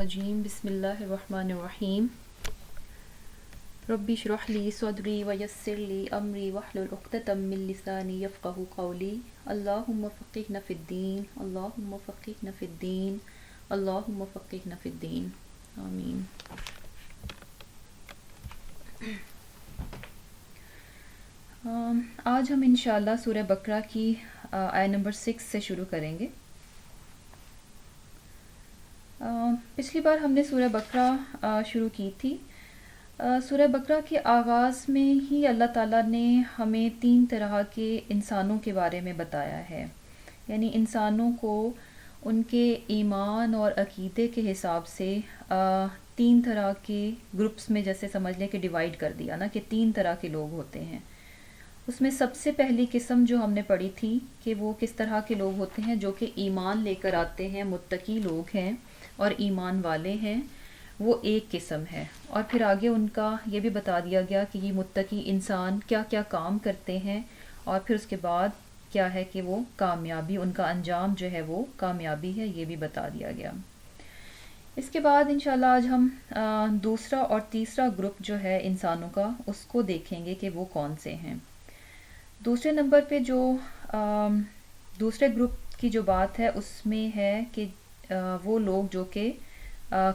الرجیم بسم اللہ الرحمن الرحیم ربی اشرح لی صدری ویسر لی امری واحلل عقدۃ من لسانی یفقهوا قولی اللہم فقہنا فی الدین اللہم فقہنا فی الدین اللہم فقہنا فی الدین آمین۔ آج ہم انشاءاللہ سورہ بقرہ کی آیت نمبر 6 سے شروع کریں گے۔ پچھلی بار ہم نے سورہ بقرہ شروع کی تھی۔ سورہ بقرہ کے آغاز میں ہی اللہ تعالیٰ نے ہمیں 3 طرح کے انسانوں کے بارے میں بتایا ہے، یعنی انسانوں کو ان کے ایمان اور عقیدے کے حساب سے 3 طرح کے گروپس میں جیسے سمجھ لیں کہ ڈیوائیڈ کر دیا نا، کہ 3 طرح کے لوگ ہوتے ہیں۔ اس میں سب سے پہلی قسم جو ہم نے پڑھی تھی کہ وہ کس طرح کے لوگ ہوتے ہیں، جو کہ ایمان لے کر آتے ہیں، متقی لوگ ہیں اور ایمان والے ہیں، وہ ایک قسم ہے۔ اور پھر آگے ان کا یہ بھی بتا دیا گیا کہ یہ متقی انسان کیا کیا کام کرتے ہیں، اور پھر اس کے بعد کیا ہے کہ وہ کامیابی، ان کا انجام جو ہے وہ کامیابی ہے، یہ بھی بتا دیا گیا۔ اس کے بعد انشاءاللہ آج ہم دوسرا اور تیسرا گروپ جو ہے انسانوں کا، اس کو دیکھیں گے کہ وہ کون سے ہیں۔ دوسرے نمبر پہ جو دوسرے گروپ کی جو بات ہے اس میں ہے کہ وہ لوگ جو کہ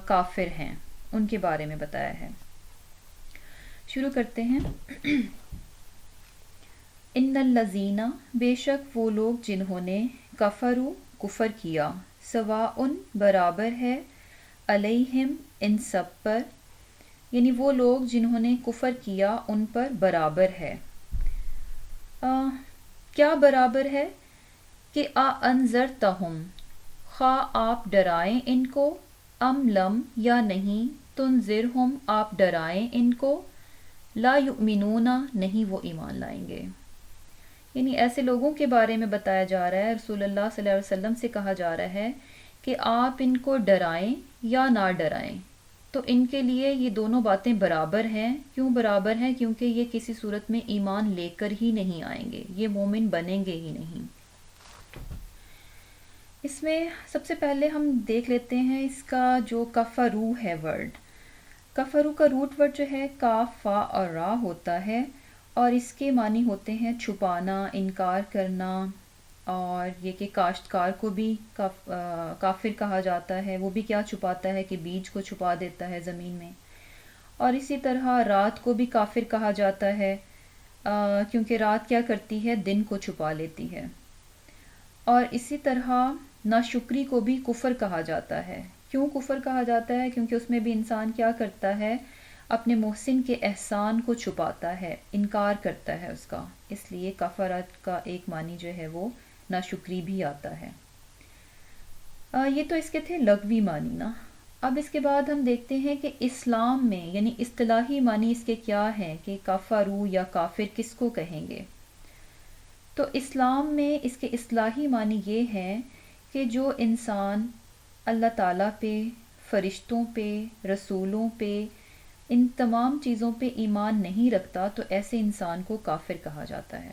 کافر ہیں، ان کے بارے میں بتایا ہے۔ شروع کرتے ہیں۔ ان الذین، بے شک وہ لوگ جنہوں نے کفروا، کفر کیا، سواء برابر ہے، علیہم ان سب پر، یعنی وہ لوگ جنہوں نے کفر کیا ان پر برابر ہے۔ کیا برابر ہے کہ انذرتہم، خواہ آپ ڈرائیں ان کو، ام لم یا نہیں، تنذرہم آپ ڈرائیں ان کو، لا یؤمنون نہیں وہ ایمان لائیں گے۔ یعنی ایسے لوگوں کے بارے میں بتایا جا رہا ہے، رسول اللہ صلی اللہ علیہ وسلم سے کہا جا رہا ہے کہ آپ ان کو ڈرائیں یا نہ ڈرائیں، تو ان کے لیے یہ دونوں باتیں برابر ہیں۔ کیوں برابر ہیں؟ کیونکہ یہ کسی صورت میں ایمان لے کر ہی نہیں آئیں گے، یہ مومن بنیں گے ہی نہیں۔ اس میں سب سے پہلے ہم دیکھ لیتے ہیں اس کا جو کفرو ہے ورڈ۔ کفرو کا روٹ ورڈ جو ہے کاف، فا اور را ہوتا ہے، اور اس کے معنی ہوتے ہیں چھپانا، انکار کرنا، اور یہ کہ کاشتکار کو بھی کافر کہا جاتا ہے، وہ بھی کیا چھپاتا ہے کہ بیج کو چھپا دیتا ہے زمین میں۔ اور اسی طرح رات کو بھی کافر کہا جاتا ہے، کیونکہ رات کیا کرتی ہے، دن کو چھپا لیتی ہے۔ اور اسی طرح ناشکری کو بھی کفر کہا جاتا ہے۔ کیوں کفر کہا جاتا ہے؟ کیونکہ اس میں بھی انسان کیا کرتا ہے، اپنے محسن کے احسان کو چھپاتا ہے، انکار کرتا ہے اس کا، اس لیے کفرت کا ایک معنی جو ہے وہ ناشکری بھی آتا ہے۔ یہ تو اس کے تھے لغوی معنی نا۔ اب اس کے بعد ہم دیکھتے ہیں کہ اسلام میں یعنی اصطلاحی معنی اس کے کیا ہیں، کہ کفرو یا کافر کس کو کہیں گے۔ تو اسلام میں اس کے اصطلاحی معنی یہ ہیں کہ جو انسان اللہ تعالیٰ پہ، فرشتوں پہ، رسولوں پہ، ان تمام چیزوں پہ ایمان نہیں رکھتا، تو ایسے انسان کو کافر کہا جاتا ہے۔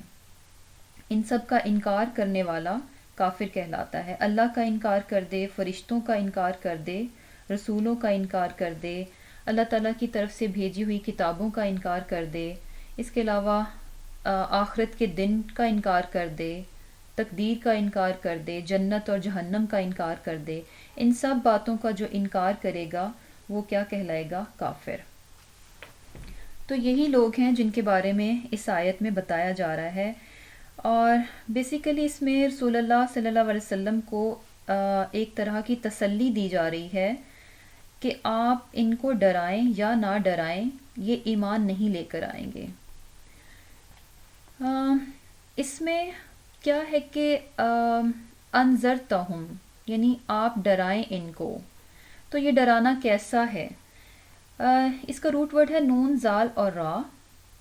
ان سب کا انکار کرنے والا کافر کہلاتا ہے۔ اللہ کا انکار کر دے، فرشتوں کا انکار کر دے، رسولوں کا انکار کر دے، اللہ تعالیٰ کی طرف سے بھیجی ہوئی کتابوں کا انکار کر دے، اس کے علاوہ آخرت کے دن کا انکار کر دے، تقدیر کا انکار کر دے، جنت اور جہنم کا انکار کر دے، ان سب باتوں کا جو انکار کرے گا وہ کیا کہلائے گا؟ کافر۔ تو یہی لوگ ہیں جن کے بارے میں اس آیت میں بتایا جا رہا ہے، اور بیسیکلی اس میں رسول اللہ صلی اللہ علیہ وسلم کو ایک طرح کی تسلی دی جا رہی ہے کہ آپ ان کو ڈرائیں یا نہ ڈرائیں، یہ ایمان نہیں لے کر آئیں گے۔ اس میں کیا ہے کہ انذرتہم، یعنی آپ ڈرائیں ان کو، تو یہ ڈرانا کیسا ہے؟ اس کا روٹ ورڈ ہے نون، زال اور را،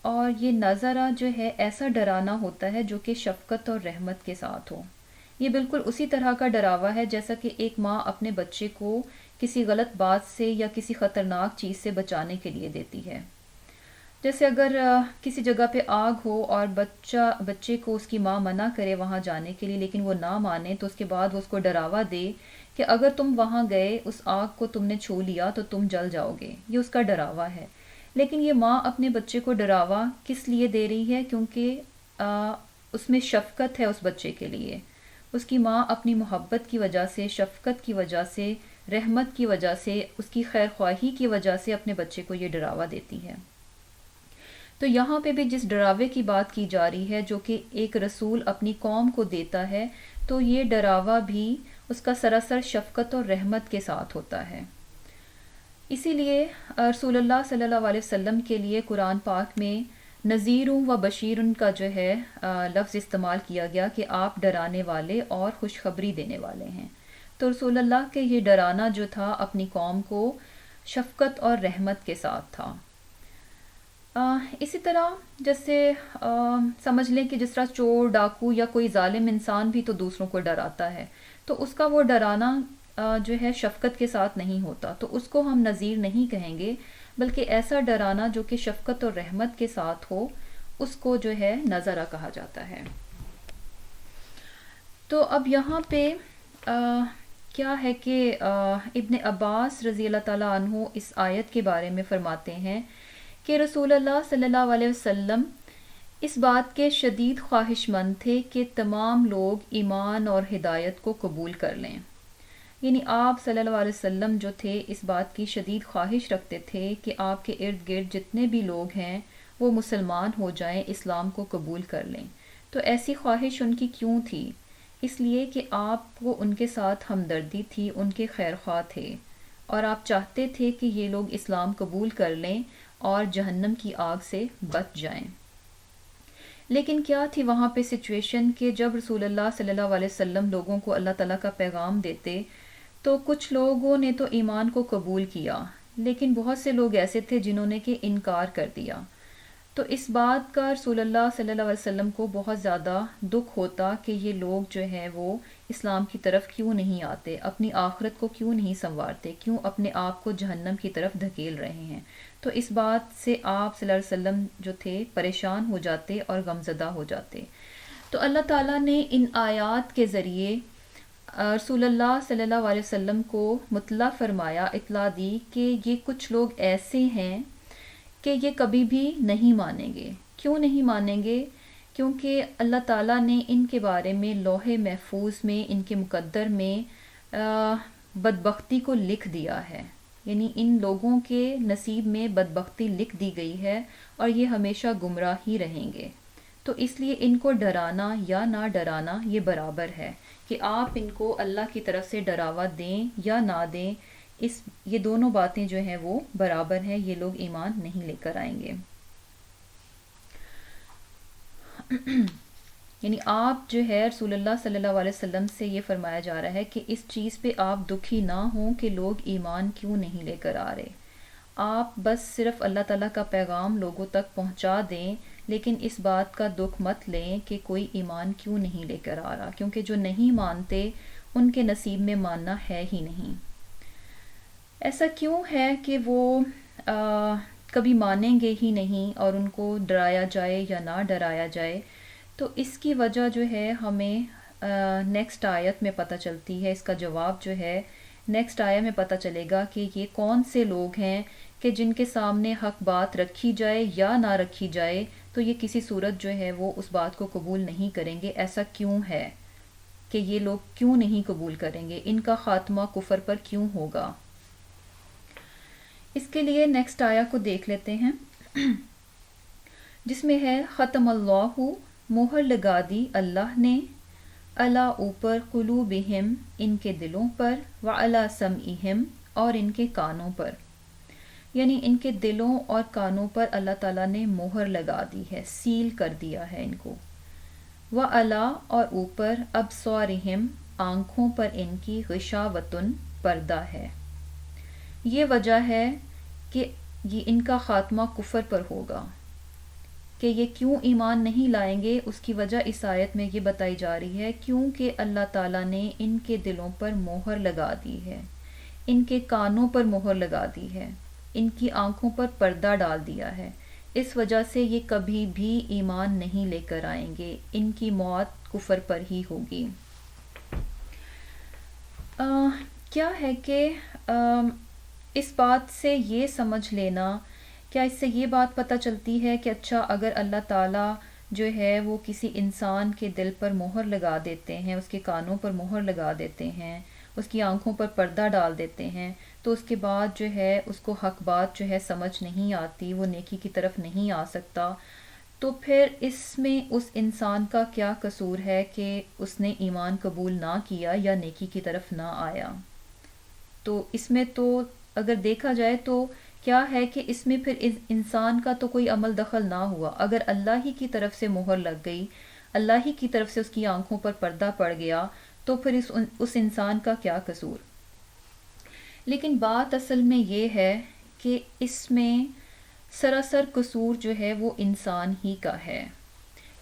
اور یہ نظرہ جو ہے ایسا ڈرانا ہوتا ہے جو کہ شفقت اور رحمت کے ساتھ ہو۔ یہ بالکل اسی طرح کا ڈراوا ہے جیسا کہ ایک ماں اپنے بچے کو کسی غلط بات سے یا کسی خطرناک چیز سے بچانے کے لیے دیتی ہے۔ جیسے اگر کسی جگہ پہ آگ ہو اور بچے کو اس کی ماں منع کرے وہاں جانے کے لیے، لیکن وہ نہ مانے، تو اس کے بعد وہ اس کو ڈراوا دے کہ اگر تم وہاں گئے اس آگ کو تم نے چھو لیا تو تم جل جاؤ گے، یہ اس کا ڈراوا ہے۔ لیکن یہ ماں اپنے بچے کو ڈراوا کس لیے دے رہی ہے؟ کیونکہ اس میں شفقت ہے اس بچے کے لیے۔ اس کی ماں اپنی محبت کی وجہ سے، شفقت کی وجہ سے، رحمت کی وجہ سے، اس کی خیر خواہی کی وجہ سے اپنے بچے کو یہ ڈراوا دیتی ہے۔ تو یہاں پہ بھی جس ڈراوے کی بات کی جا رہی ہے جو کہ ایک رسول اپنی قوم کو دیتا ہے، تو یہ ڈراوا بھی اس کا سراسر شفقت اور رحمت کے ساتھ ہوتا ہے۔ اسی لیے رسول اللہ صلی اللہ علیہ وسلم کے لیے قرآن پاک میں نذیروں و بشیرن کا جو ہے لفظ استعمال کیا گیا کہ آپ ڈرانے والے اور خوشخبری دینے والے ہیں۔ تو رسول اللہ کے یہ ڈرانا جو تھا اپنی قوم کو شفقت اور رحمت کے ساتھ تھا۔ اسی طرح جیسے سمجھ لیں کہ جس طرح چور، ڈاکو یا کوئی ظالم انسان بھی تو دوسروں کو ڈراتا ہے، تو اس کا وہ ڈرانا جو ہے شفقت کے ساتھ نہیں ہوتا، تو اس کو ہم نذیر نہیں کہیں گے، بلکہ ایسا ڈرانا جو کہ شفقت اور رحمت کے ساتھ ہو اس کو جو ہے نذرہ کہا جاتا ہے۔ تو اب یہاں پہ کیا ہے کہ ابن عباس رضی اللہ تعالیٰ عنہ اس آیت کے بارے میں فرماتے ہیں کہ رسول اللہ صلی اللہ علیہ وسلم اس بات کے شدید خواہش مند تھے کہ تمام لوگ ایمان اور ہدایت کو قبول کر لیں۔ یعنی آپ صلی اللہ علیہ وسلم جو تھے اس بات کی شدید خواہش رکھتے تھے کہ آپ کے ارد گرد جتنے بھی لوگ ہیں وہ مسلمان ہو جائیں، اسلام کو قبول کر لیں۔ تو ایسی خواہش ان کی کیوں تھی؟ اس لیے کہ آپ کو ان کے ساتھ ہمدردی تھی، ان کے خیر خواہ تھے، اور آپ چاہتے تھے کہ یہ لوگ اسلام قبول کر لیں اور جہنم کی آگ سے بچ جائیں۔ لیکن کیا تھی وہاں پہ سچویشن کہ جب رسول اللہ صلی اللہ علیہ وسلم لوگوں کو اللہ تعالیٰ کا پیغام دیتے تو کچھ لوگوں نے تو ایمان کو قبول کیا، لیکن بہت سے لوگ ایسے تھے جنہوں نے کہ انکار کر دیا۔ تو اس بات کا رسول اللہ صلی اللہ علیہ وسلم کو بہت زیادہ دکھ ہوتا کہ یہ لوگ جو ہیں وہ اسلام کی طرف کیوں نہیں آتے، اپنی آخرت کو کیوں نہیں سنوارتے، کیوں اپنے آپ کو جہنم کی طرف دھکیل رہے ہیں۔ تو اس بات سے آپ صلی اللہ علیہ وسلم جو تھے پریشان ہو جاتے اور غمزدہ ہو جاتے۔ تو اللہ تعالیٰ نے ان آیات کے ذریعے رسول اللہ صلی اللہ علیہ وسلم کو مطلع فرمایا، اطلاع دی کہ یہ کچھ لوگ ایسے ہیں کہ یہ کبھی بھی نہیں مانیں گے۔ کیوں نہیں مانیں گے؟ کیونکہ اللہ تعالیٰ نے ان کے بارے میں لوح محفوظ میں، ان کے مقدر میں بدبختی کو لکھ دیا ہے۔ یعنی ان لوگوں کے نصیب میں بدبختی لکھ دی گئی ہے اور یہ ہمیشہ گمراہ ہی رہیں گے۔ تو اس لیے ان کو ڈرانا یا نہ ڈرانا یہ برابر ہے کہ آپ ان کو اللہ کی طرف سے ڈراوا دیں یا نہ دیں، یہ دونوں باتیں جو ہیں وہ برابر ہیں، یہ لوگ ایمان نہیں لے کر آئیں گے۔ یعنی آپ جو ہے رسول اللہ صلی اللہ علیہ وسلم سے یہ فرمایا جا رہا ہے کہ اس چیز پہ آپ دکھی نہ ہوں کہ لوگ ایمان کیوں نہیں لے کر آ رہے، آپ بس صرف اللہ تعالیٰ کا پیغام لوگوں تک پہنچا دیں، لیکن اس بات کا دکھ مت لیں کہ کوئی ایمان کیوں نہیں لے کر آ رہا، کیونکہ جو نہیں مانتے ان کے نصیب میں ماننا ہے ہی نہیں۔ ایسا کیوں ہے کہ وہ کبھی مانیں گے ہی نہیں اور ان کو ڈرایا جائے یا نہ ڈرایا جائے؟ تو اس کی وجہ جو ہے ہمیں نیکسٹ آیت میں پتہ چلتی ہے، اس کا جواب جو ہے نیکسٹ آیت میں پتہ چلے گا کہ یہ کون سے لوگ ہیں کہ جن کے سامنے حق بات رکھی جائے یا نہ رکھی جائے تو یہ کسی صورت جو ہے وہ اس بات کو قبول نہیں کریں گے۔ ایسا کیوں ہے کہ یہ لوگ کیوں نہیں قبول کریں گے؟ ان کا خاتمہ کفر پر کیوں ہوگا؟ اس کے لیے نیکسٹ آیا کو دیکھ لیتے ہیں جس میں ہے ختم اللہ، مہر لگا دی اللہ نے، علی اوپر قلوبہم ان کے دلوں پر، وعلی سمعہم اور ان کے کانوں پر، یعنی ان کے دلوں اور کانوں پر اللہ تعالیٰ نے مہر لگا دی ہے، سیل کر دیا ہے ان کو، وعلی اور اوپر ابصارہم آنکھوں پر ان کی غشاوتن پردہ ہے۔ یہ وجہ ہے کہ یہ ان کا خاتمہ کفر پر ہوگا، کہ یہ کیوں ایمان نہیں لائیں گے، اس کی وجہ اس آیت میں یہ بتائی جا رہی ہے کیونکہ اللہ تعالیٰ نے ان کے دلوں پر مہر لگا دی ہے، ان کے کانوں پر مہر لگا دی ہے، ان کی آنکھوں پر پردہ ڈال دیا ہے، اس وجہ سے یہ کبھی بھی ایمان نہیں لے کر آئیں گے، ان کی موت کفر پر ہی ہوگی۔ کیا ہے کہ اس بات سے یہ سمجھ لینا، کیا اس سے یہ بات پتہ چلتی ہے کہ اچھا اگر اللہ تعالیٰ جو ہے وہ کسی انسان کے دل پر مہر لگا دیتے ہیں، اس کے کانوں پر مہر لگا دیتے ہیں، اس کی آنکھوں پر پردہ ڈال دیتے ہیں، تو اس کے بعد جو ہے اس کو حق بات جو ہے سمجھ نہیں آتی، وہ نیکی کی طرف نہیں آ سکتا، تو پھر اس میں اس انسان کا کیا قصور ہے کہ اس نے ایمان قبول نہ کیا یا نیکی کی طرف نہ آیا؟ تو اس میں تو اگر دیکھا جائے تو کیا ہے کہ اس میں پھر انسان کا تو کوئی عمل دخل نہ ہوا، اگر اللہ ہی کی طرف سے مہر لگ گئی، اللہ ہی کی طرف سے اس کی آنکھوں پر پردہ پڑ گیا، تو پھر اس انسان کا کیا قصور؟ لیکن بات اصل میں یہ ہے کہ اس میں سراسر قصور جو ہے وہ انسان ہی کا ہے،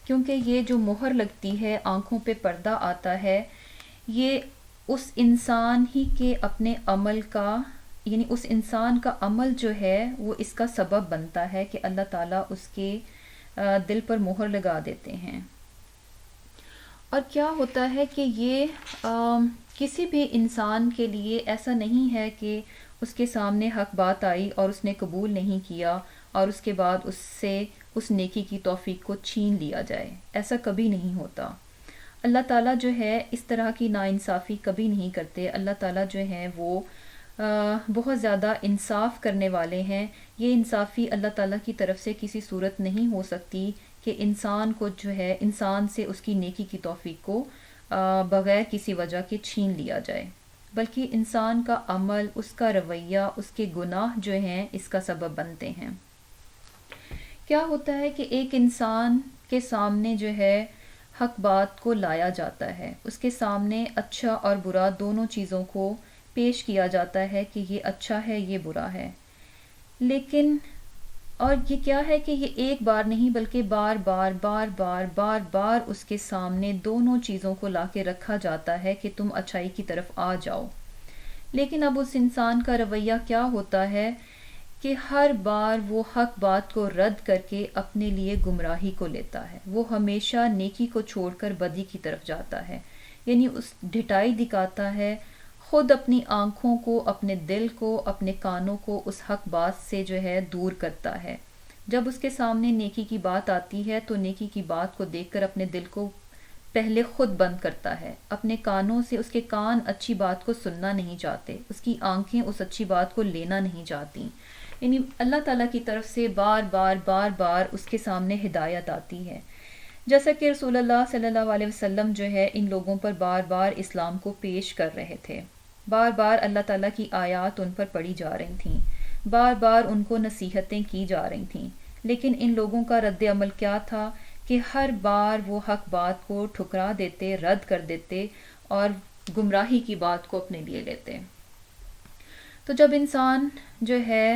کیونکہ یہ جو مہر لگتی ہے، آنکھوں پہ پردہ آتا ہے، یہ اس انسان ہی کے اپنے عمل کا، یعنی اس انسان کا عمل جو ہے وہ اس کا سبب بنتا ہے کہ اللہ تعالیٰ اس کے دل پر مہر لگا دیتے ہیں۔ اور کیا ہوتا ہے کہ یہ کسی بھی انسان کے لیے ایسا نہیں ہے کہ اس کے سامنے حق بات آئی اور اس نے قبول نہیں کیا اور اس کے بعد اس سے اس نیکی کی توفیق کو چھین لیا جائے، ایسا کبھی نہیں ہوتا۔ اللہ تعالیٰ جو ہے اس طرح کی ناانصافی کبھی نہیں کرتے، اللہ تعالیٰ جو ہے وہ بہت زیادہ انصاف کرنے والے ہیں۔ یہ انصافی اللہ تعالیٰ کی طرف سے کسی صورت نہیں ہو سکتی کہ انسان کو جو ہے انسان سے اس کی نیکی کی توفیق کو بغیر کسی وجہ کے چھین لیا جائے، بلکہ انسان کا عمل، اس کا رویہ، اس کے گناہ جو ہیں اس کا سبب بنتے ہیں۔ کیا ہوتا ہے کہ ایک انسان کے سامنے جو ہے حق بات کو لایا جاتا ہے، اس کے سامنے اچھا اور برا دونوں چیزوں کو پیش کیا جاتا ہے کہ یہ اچھا ہے، یہ برا ہے، لیکن اور یہ کیا ہے کہ یہ ایک بار نہیں بلکہ بار بار بار بار بار بار اس کے سامنے دونوں چیزوں کو لا کے رکھا جاتا ہے کہ تم اچھائی کی طرف آ جاؤ، لیکن اب اس انسان کا رویہ کیا ہوتا ہے کہ ہر بار وہ حق بات کو رد کر کے اپنے لیے گمراہی کو لیتا ہے، وہ ہمیشہ نیکی کو چھوڑ کر بدی کی طرف جاتا ہے، یعنی اس ڈھٹائی دکھاتا ہے، خود اپنی آنکھوں کو، اپنے دل کو، اپنے کانوں کو اس حق بات سے جو ہے دور کرتا ہے۔ جب اس کے سامنے نیکی کی بات آتی ہے تو نیکی کی بات کو دیکھ کر اپنے دل کو پہلے خود بند کرتا ہے، اپنے کانوں سے اس کے کان اچھی بات کو سننا نہیں چاہتے، اس کی آنکھیں اس اچھی بات کو لینا نہیں چاہتی، یعنی اللہ تعالیٰ کی طرف سے بار بار بار بار اس کے سامنے ہدایت آتی ہے، جیسا کہ رسول اللہ صلی اللہ علیہ وسلم جو ہے ان لوگوں پر بار بار اسلام کو پیش کر رہے تھے، بار بار اللہ تعالیٰ کی آیات ان پر پڑھی جا رہی تھیں، بار بار ان کو نصیحتیں کی جا رہی تھیں، لیکن ان لوگوں کا رد عمل کیا تھا کہ ہر بار وہ حق بات کو ٹھکرا دیتے، رد کر دیتے اور گمراہی کی بات کو اپنے لیے لیتے۔ تو جب انسان جو ہے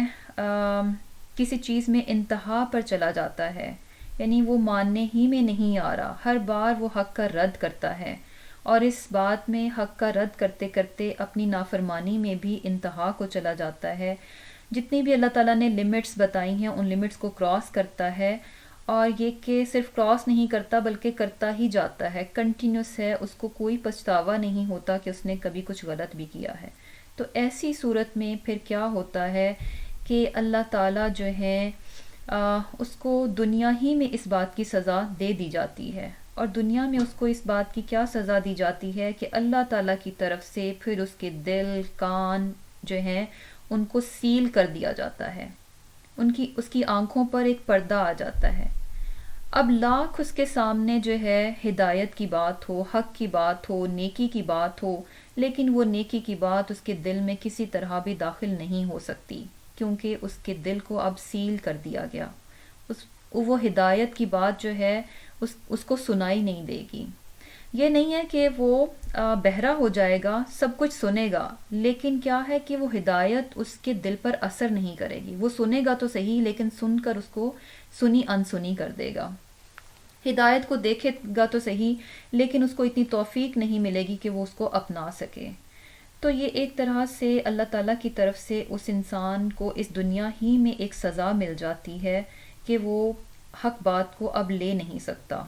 کسی چیز میں انتہا پر چلا جاتا ہے، یعنی وہ ماننے ہی میں نہیں آ رہا، ہر بار وہ حق کا رد کرتا ہے، اور اس بات میں حق کا رد کرتے کرتے اپنی نافرمانی میں بھی انتہا کو چلا جاتا ہے، جتنی بھی اللہ تعالیٰ نے لمٹس بتائی ہیں ان لمٹس کو کراس کرتا ہے، اور یہ کہ صرف کراس نہیں کرتا بلکہ کرتا ہی جاتا ہے، کنٹینیوس ہے، اس کو کوئی پچھتاوا نہیں ہوتا کہ اس نے کبھی کچھ غلط بھی کیا ہے۔ تو ایسی صورت میں پھر کیا ہوتا ہے کہ اللہ تعالیٰ جو ہے اس کو دنیا ہی میں اس بات کی سزا دے دی جاتی ہے، اور دنیا میں اس کو اس بات کی کیا سزا دی جاتی ہے کہ اللہ تعالیٰ کی طرف سے پھر اس کے دل، کان جو ہیں ان کو سیل کر دیا جاتا ہے، اس کی آنکھوں پر ایک پردہ آ جاتا ہے۔ اب لاکھ اس کے سامنے جو ہے ہدایت کی بات ہو، حق کی بات ہو، نیکی کی بات ہو، لیکن وہ نیکی کی بات اس کے دل میں کسی طرح بھی داخل نہیں ہو سکتی، کیونکہ اس کے دل کو اب سیل کر دیا گیا، وہ ہدایت کی بات جو ہے اس کو سنائی نہیں دے گی۔ یہ نہیں ہے کہ وہ بہرا ہو جائے گا، سب کچھ سنے گا، لیکن کیا ہے کہ وہ ہدایت اس کے دل پر اثر نہیں کرے گی، وہ سنے گا تو صحیح لیکن سن کر اس کو سنی انسنی کر دے گا، ہدایت کو دیکھے گا تو صحیح لیکن اس کو اتنی توفیق نہیں ملے گی کہ وہ اس کو اپنا سکے۔ تو یہ ایک طرح سے اللہ تعالیٰ کی طرف سے اس انسان کو اس دنیا ہی میں ایک سزا مل جاتی ہے کہ وہ حق بات کو اب لے نہیں سکتا،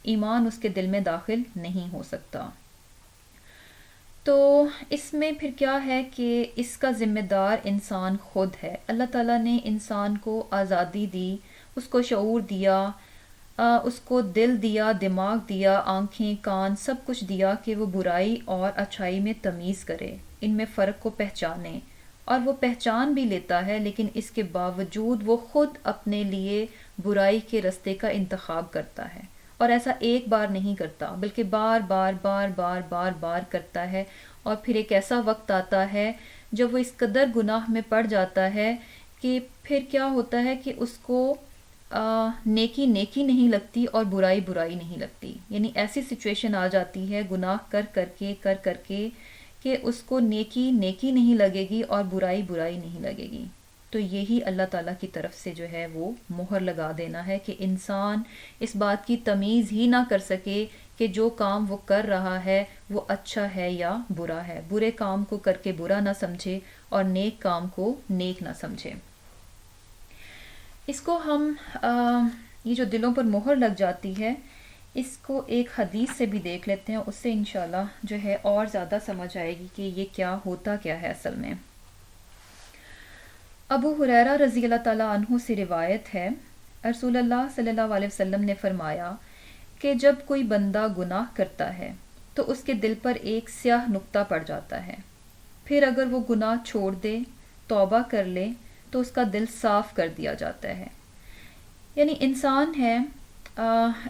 ایمان اس کے دل میں داخل نہیں ہو سکتا۔ تو اس میں پھر کیا ہے کہ اس کا ذمہ دار انسان خود ہے. اللہ تعالیٰ نے انسان کو آزادی دی، اس کو شعور دیا، اس کو دل دیا، دماغ دیا، آنکھیں، کان، سب کچھ دیا کہ وہ برائی اور اچھائی میں تمیز کرے، ان میں فرق کو پہچانے. اور وہ پہچان بھی لیتا ہے، لیکن اس کے باوجود وہ خود اپنے لیے برائی کے رستے کا انتخاب کرتا ہے. اور ایسا ایک بار نہیں کرتا، بلکہ بار بار بار بار بار بار کرتا ہے. اور پھر ایک ایسا وقت آتا ہے جب وہ اس قدر گناہ میں پڑ جاتا ہے کہ پھر کیا ہوتا ہے کہ اس کو نیکی نیکی نہیں لگتی اور برائی برائی نہیں لگتی. یعنی ایسی سچویشن آ جاتی ہے گناہ کر کر کے کہ اس کو نیکی نیکی نہیں لگے گی اور برائی برائی نہیں لگے گی. تو یہی اللہ تعالیٰ کی طرف سے جو ہے وہ مہر لگا دینا ہے کہ انسان اس بات کی تمیز ہی نہ کر سکے کہ جو کام وہ کر رہا ہے وہ اچھا ہے یا برا ہے. برے کام کو کر کے برا نہ سمجھے اور نیک کام کو نیک نہ سمجھے. اس کو ہم یہ جو دلوں پر مہر لگ جاتی ہے، اس کو ایک حدیث سے بھی دیکھ لیتے ہیں، اس سے انشاءاللہ جو ہے اور زیادہ سمجھ آئے گی کہ یہ کیا ہوتا کیا ہے اصل میں. ابو ہریرہ رضی اللہ تعالیٰ عنہ سے روایت ہے، رسول اللہ صلی اللہ علیہ وسلم نے فرمایا کہ جب کوئی بندہ گناہ کرتا ہے تو اس کے دل پر ایک سیاہ نقطہ پڑ جاتا ہے. پھر اگر وہ گناہ چھوڑ دے، توبہ کر لے، تو اس کا دل صاف کر دیا جاتا ہے. یعنی انسان ہے،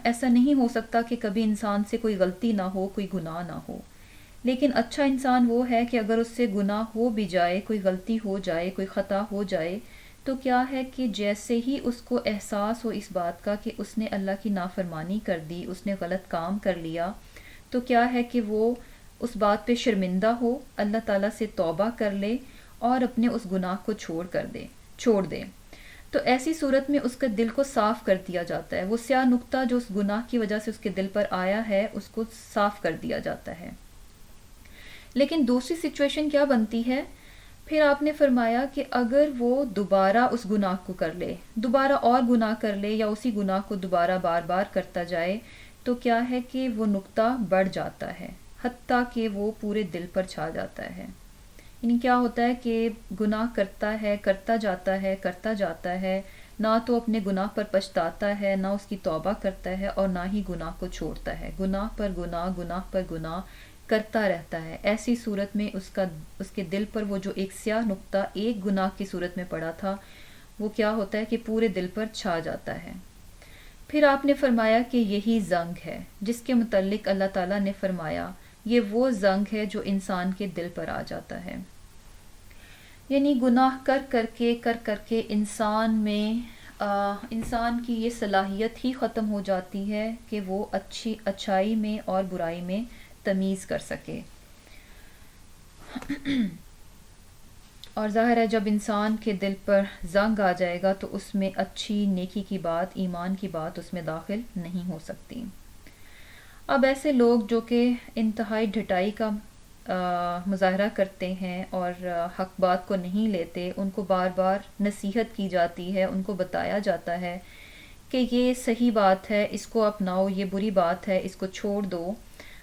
ایسا نہیں ہو سکتا کہ کبھی انسان سے کوئی غلطی نہ ہو، کوئی گناہ نہ ہو. لیکن اچھا انسان وہ ہے کہ اگر اس سے گناہ ہو بھی جائے، کوئی غلطی ہو جائے، کوئی خطا ہو جائے، تو کیا ہے کہ جیسے ہی اس کو احساس ہو اس بات کا کہ اس نے اللہ کی نافرمانی کر دی، اس نے غلط کام کر لیا، تو کیا ہے کہ وہ اس بات پہ شرمندہ ہو، اللہ تعالیٰ سے توبہ کر لے اور اپنے اس گناہ کو چھوڑ دے. تو ایسی صورت میں اس کے دل کو صاف کر دیا جاتا ہے. وہ سیاہ نقطہ جو اس گناہ کی وجہ سے اس کے دل پر آیا ہے، اس کو صاف کر دیا جاتا ہے. لیکن دوسری سچویشن کیا بنتی ہے؟ پھر آپ نے فرمایا کہ اگر وہ دوبارہ اس گناہ کو کر لے، دوبارہ اور گناہ کر لے، یا اسی گناہ کو دوبارہ بار بار کرتا جائے، تو کیا ہے کہ وہ نقطہ بڑھ جاتا ہے، حتیٰ کہ وہ پورے دل پر چھا جاتا ہے. یعنی کیا ہوتا ہے کہ گناہ کرتا جاتا ہے، نہ تو اپنے گناہ پر پچھتاتا ہے، نہ اس کی توبہ کرتا ہے، اور نہ ہی گناہ کو چھوڑتا ہے. گناہ پر گناہ کرتا رہتا ہے. ایسی صورت میں اس کے دل پر وہ جو ایک سیاہ نقطہ ایک گناہ کی صورت میں پڑا تھا، وہ کیا ہوتا ہے کہ پورے دل پر چھا جاتا ہے. پھر آپ نے فرمایا کہ یہی زنگ ہے جس کے متعلق اللہ تعالیٰ نے فرمایا یہ وہ زنگ ہے جو انسان کے دل پر آ جاتا ہے. یعنی گناہ کر کے انسان کی یہ صلاحیت ہی ختم ہو جاتی ہے کہ وہ اچھائی میں اور برائی میں تمیز کر سکے. اور ظاہر ہے جب انسان کے دل پر زنگ آ جائے گا تو اس میں اچھی نیکی کی بات، ایمان کی بات اس میں داخل نہیں ہو سکتی. اب ایسے لوگ جو کہ انتہائی ڈھٹائی کا مظاہرہ کرتے ہیں اور حق بات کو نہیں لیتے، ان کو بار بار نصیحت کی جاتی ہے، ان کو بتایا جاتا ہے کہ یہ صحیح بات ہے، اس کو اپناؤ، یہ بری بات ہے، اس کو چھوڑ دو.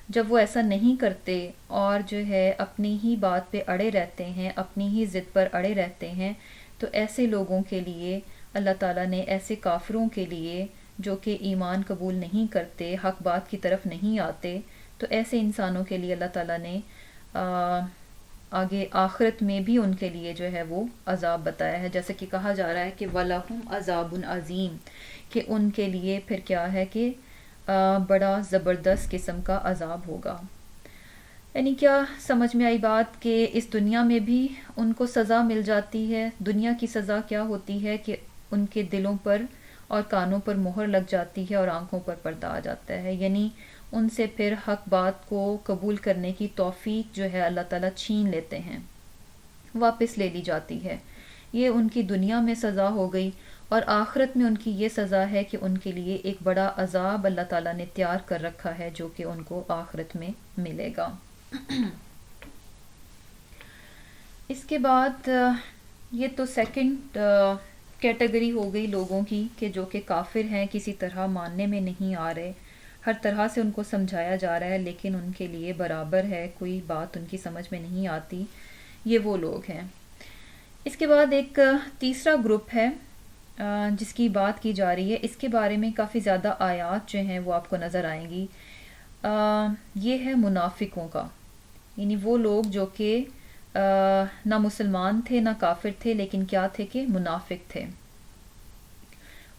جب وہ ایسا نہیں کرتے اور جو ہے اپنی ہی بات پہ اڑے رہتے ہیں، اپنی ہی ضد پر اڑے رہتے ہیں، تو ایسے لوگوں کے لیے اللہ تعالیٰ نے، ایسے کافروں کے لیے جو کہ ایمان قبول نہیں کرتے، حق بات کی طرف نہیں آتے، تو ایسے انسانوں کے لیے اللہ تعالیٰ نے آگے آخرت میں بھی ان کے لیے جو ہے وہ عذاب بتایا ہے. جیسے کہ کہا جا رہا ہے کہ وَلَهُمْ عَذَابٌ عَظِيمٌ، کہ ان کے لیے پھر کیا ہے کہ بڑا زبردست قسم کا عذاب ہوگا. یعنی کیا سمجھ میں آئی بات کہ اس دنیا میں بھی ان کو سزا مل جاتی ہے. دنیا کی سزا کیا ہوتی ہے کہ ان کے دلوں پر اور کانوں پر مہر لگ جاتی ہے اور آنکھوں پر پردہ آ جاتا ہے. یعنی ان سے پھر حق بات کو قبول کرنے کی توفیق جو ہے اللہ تعالیٰ چھین لیتے ہیں، واپس لے لی جاتی ہے. یہ ان کی دنیا میں سزا ہو گئی، اور آخرت میں ان کی یہ سزا ہے کہ ان کے لیے ایک بڑا عذاب اللہ تعالیٰ نے تیار کر رکھا ہے جو کہ ان کو آخرت میں ملے گا. اس کے بعد یہ تو سیکنڈ کیٹیگری ہو گئی لوگوں کی کہ جو کہ کافر ہیں، کسی طرح ماننے میں نہیں آ رہے، ہر طرح سے ان کو سمجھایا جا رہا ہے لیکن ان کے لیے برابر ہے، کوئی بات ان کی سمجھ میں نہیں آتی، یہ وہ لوگ ہیں۔ اس کے بعد ایک تیسرا گروپ ہے جس کی بات کی جا رہی ہے، اس کے بارے میں کافی زیادہ آیات جو ہیں وہ آپ کو نظر آئیں گی۔ یہ ہے منافقوں کا، یعنی وہ لوگ جو کہ نہ مسلمان تھے نہ کافر تھے، لیکن کیا تھے کہ منافق تھے۔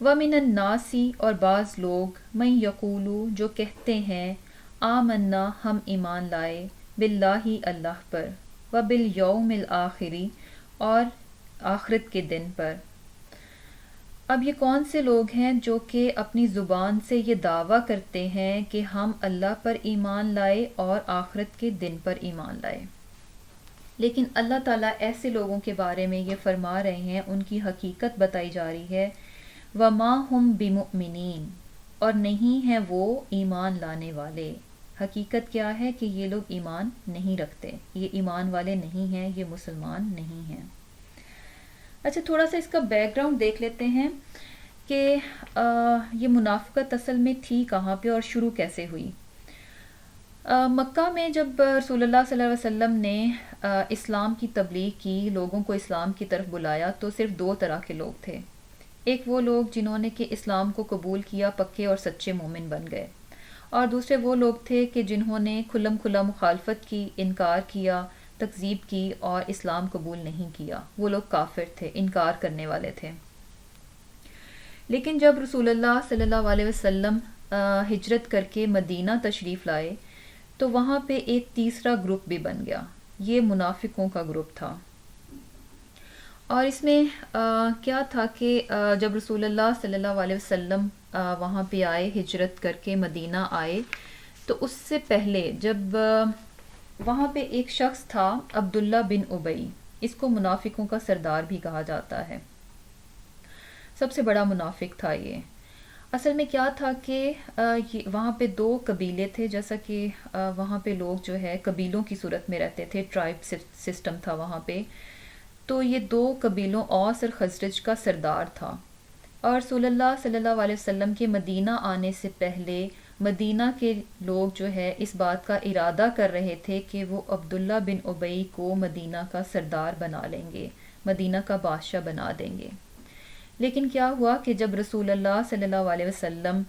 وَمِنَ النَّاسِ اور بعض لوگ مَن یقولو جو کہتے ہیں آمنا ہم ایمان لائے باللہ اللہ پر وبالیوم الآخری اور آخرت کے دن پر۔ اب یہ کون سے لوگ ہیں جو کہ اپنی زبان سے یہ دعویٰ کرتے ہیں کہ ہم اللہ پر ایمان لائے اور آخرت کے دن پر ایمان لائے، لیکن اللہ تعالیٰ ایسے لوگوں کے بارے میں یہ فرما رہے ہیں، ان کی حقیقت بتائی جا رہی ہے، وَمَا هُمْ بِمُؤْمِنِينَ اور نہیں ہیں وہ ایمان لانے والے۔ حقیقت کیا ہے کہ یہ لوگ ایمان نہیں رکھتے، یہ ایمان والے نہیں ہیں، یہ مسلمان نہیں ہیں۔ اچھا، تھوڑا سا اس کا بیک گراؤنڈ دیکھ لیتے ہیں کہ یہ منافقت اصل میں تھی کہاں پہ اور شروع کیسے ہوئی۔ مکہ میں جب رسول اللہ صلی اللہ علیہ وسلم نے اسلام کی تبلیغ کی، لوگوں کو اسلام کی طرف بلایا، تو صرف دو طرح کے لوگ تھے۔ ایک وہ لوگ جنہوں نے کہ اسلام کو قبول کیا، پکے اور سچے مومن بن گئے، اور دوسرے وہ لوگ تھے کہ جنہوں نے کھلم کھلا مخالفت کی، انکار کیا، تکذیب کی اور اسلام قبول نہیں کیا، وہ لوگ کافر تھے، انکار کرنے والے تھے۔ لیکن جب رسول اللہ صلی اللہ علیہ وسلم ہجرت کر کے مدینہ تشریف لائے تو وہاں پہ ایک تیسرا گروپ بھی بن گیا، یہ منافقوں کا گروپ تھا۔ اور اس میں کیا تھا کہ جب رسول اللہ صلی اللہ علیہ وسلم وہاں پہ آئے، ہجرت کر کے مدینہ آئے، تو اس سے پہلے جب وہاں پہ ایک شخص تھا عبداللہ بن ابی، اس کو منافقوں کا سردار بھی کہا جاتا ہے، سب سے بڑا منافق تھا یہ۔ اصل میں کیا تھا کہ وہاں پہ دو قبیلے تھے، جیسا کہ وہاں پہ لوگ جو ہے قبیلوں کی صورت میں رہتے تھے، ٹرائب سسٹم تھا وہاں پہ، تو یہ دو قبیلوں اوس اور خزرج کا سردار تھا۔ اور رسول اللہ صلی اللہ علیہ وسلم کے مدینہ آنے سے پہلے مدینہ کے لوگ جو ہے اس بات کا ارادہ کر رہے تھے کہ وہ عبداللہ بن ابی کو مدینہ کا سردار بنا لیں گے، مدینہ کا بادشاہ بنا دیں گے۔ لیکن کیا ہوا کہ جب رسول اللہ صلی اللہ علیہ وسلم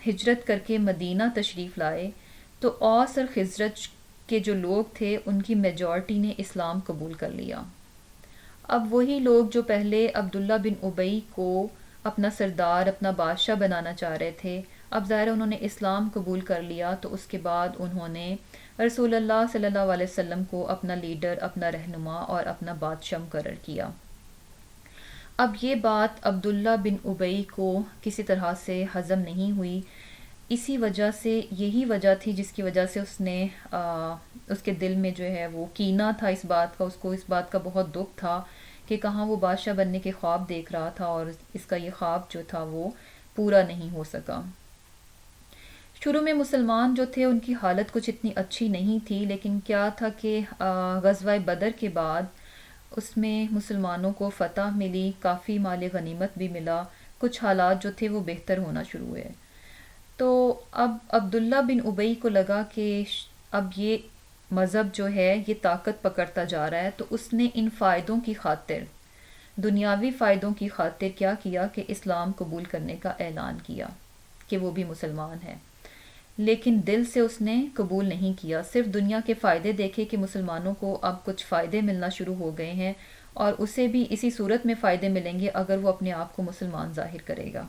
ہجرت کر کے مدینہ تشریف لائے تو اوس اور خزرج کے جو لوگ تھے ان کی میجورٹی نے اسلام قبول کر لیا۔ اب وہی لوگ جو پہلے عبداللہ بن ابی کو اپنا سردار، اپنا بادشاہ بنانا چاہ رہے تھے، اب ظاہر انہوں نے اسلام قبول کر لیا، تو اس کے بعد انہوں نے رسول اللہ صلی اللہ علیہ وسلم کو اپنا لیڈر، اپنا رہنما اور اپنا بادشاہ مقرر کیا۔ اب یہ بات عبداللہ بن ابی کو کسی طرح سے ہضم نہیں ہوئی، اسی وجہ سے، یہی وجہ تھی جس کی وجہ سے اس نے اس کے دل میں جو ہے وہ کینہ تھا اس بات کا، اس کو اس بات کا بہت دکھ تھا کہ کہاں وہ بادشاہ بننے کے خواب دیکھ رہا تھا اور اس کا یہ خواب جو تھا وہ پورا نہیں ہو سکا۔ شروع میں مسلمان جو تھے ان کی حالت کچھ اتنی اچھی نہیں تھی، لیکن کیا تھا کہ غزوہ بدر کے بعد اس میں مسلمانوں کو فتح ملی، کافی مال غنیمت بھی ملا، کچھ حالات جو تھے وہ بہتر ہونا شروع ہوئے۔ تو اب عبداللہ بن ابی کو لگا کہ اب یہ مذہب جو ہے یہ طاقت پکڑتا جا رہا ہے، تو اس نے ان فائدوں کی خاطر، دنیاوی فائدوں کی خاطر کیا کیا کہ اسلام قبول کرنے کا اعلان کیا کہ وہ بھی مسلمان ہے، لیکن دل سے اس نے قبول نہیں کیا، صرف دنیا کے فائدے دیکھے کہ مسلمانوں کو اب کچھ فائدے ملنا شروع ہو گئے ہیں اور اسے بھی اسی صورت میں فائدے ملیں گے اگر وہ اپنے آپ کو مسلمان ظاہر کرے گا۔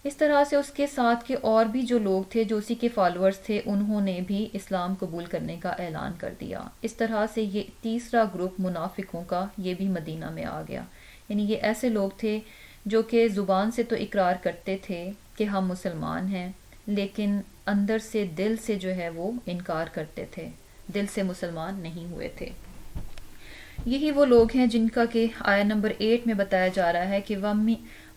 اس طرح سے اس کے ساتھ کے اور بھی جو لوگ تھے جو اسی کے فالورز تھے، انہوں نے بھی اسلام قبول کرنے کا اعلان کر دیا۔ اس طرح سے یہ تیسرا گروپ منافقوں کا یہ بھی مدینہ میں آ گیا، یعنی یہ ایسے لوگ تھے جو کہ زبان سے تو اقرار کرتے تھے کہ ہم مسلمان ہیں، لیکن اندر سے، دل سے جو ہے وہ انکار کرتے تھے، دل سے مسلمان نہیں ہوئے تھے۔ یہی وہ لوگ ہیں جن کا کہ آیہ نمبر 8 میں بتایا جا رہا ہے کہ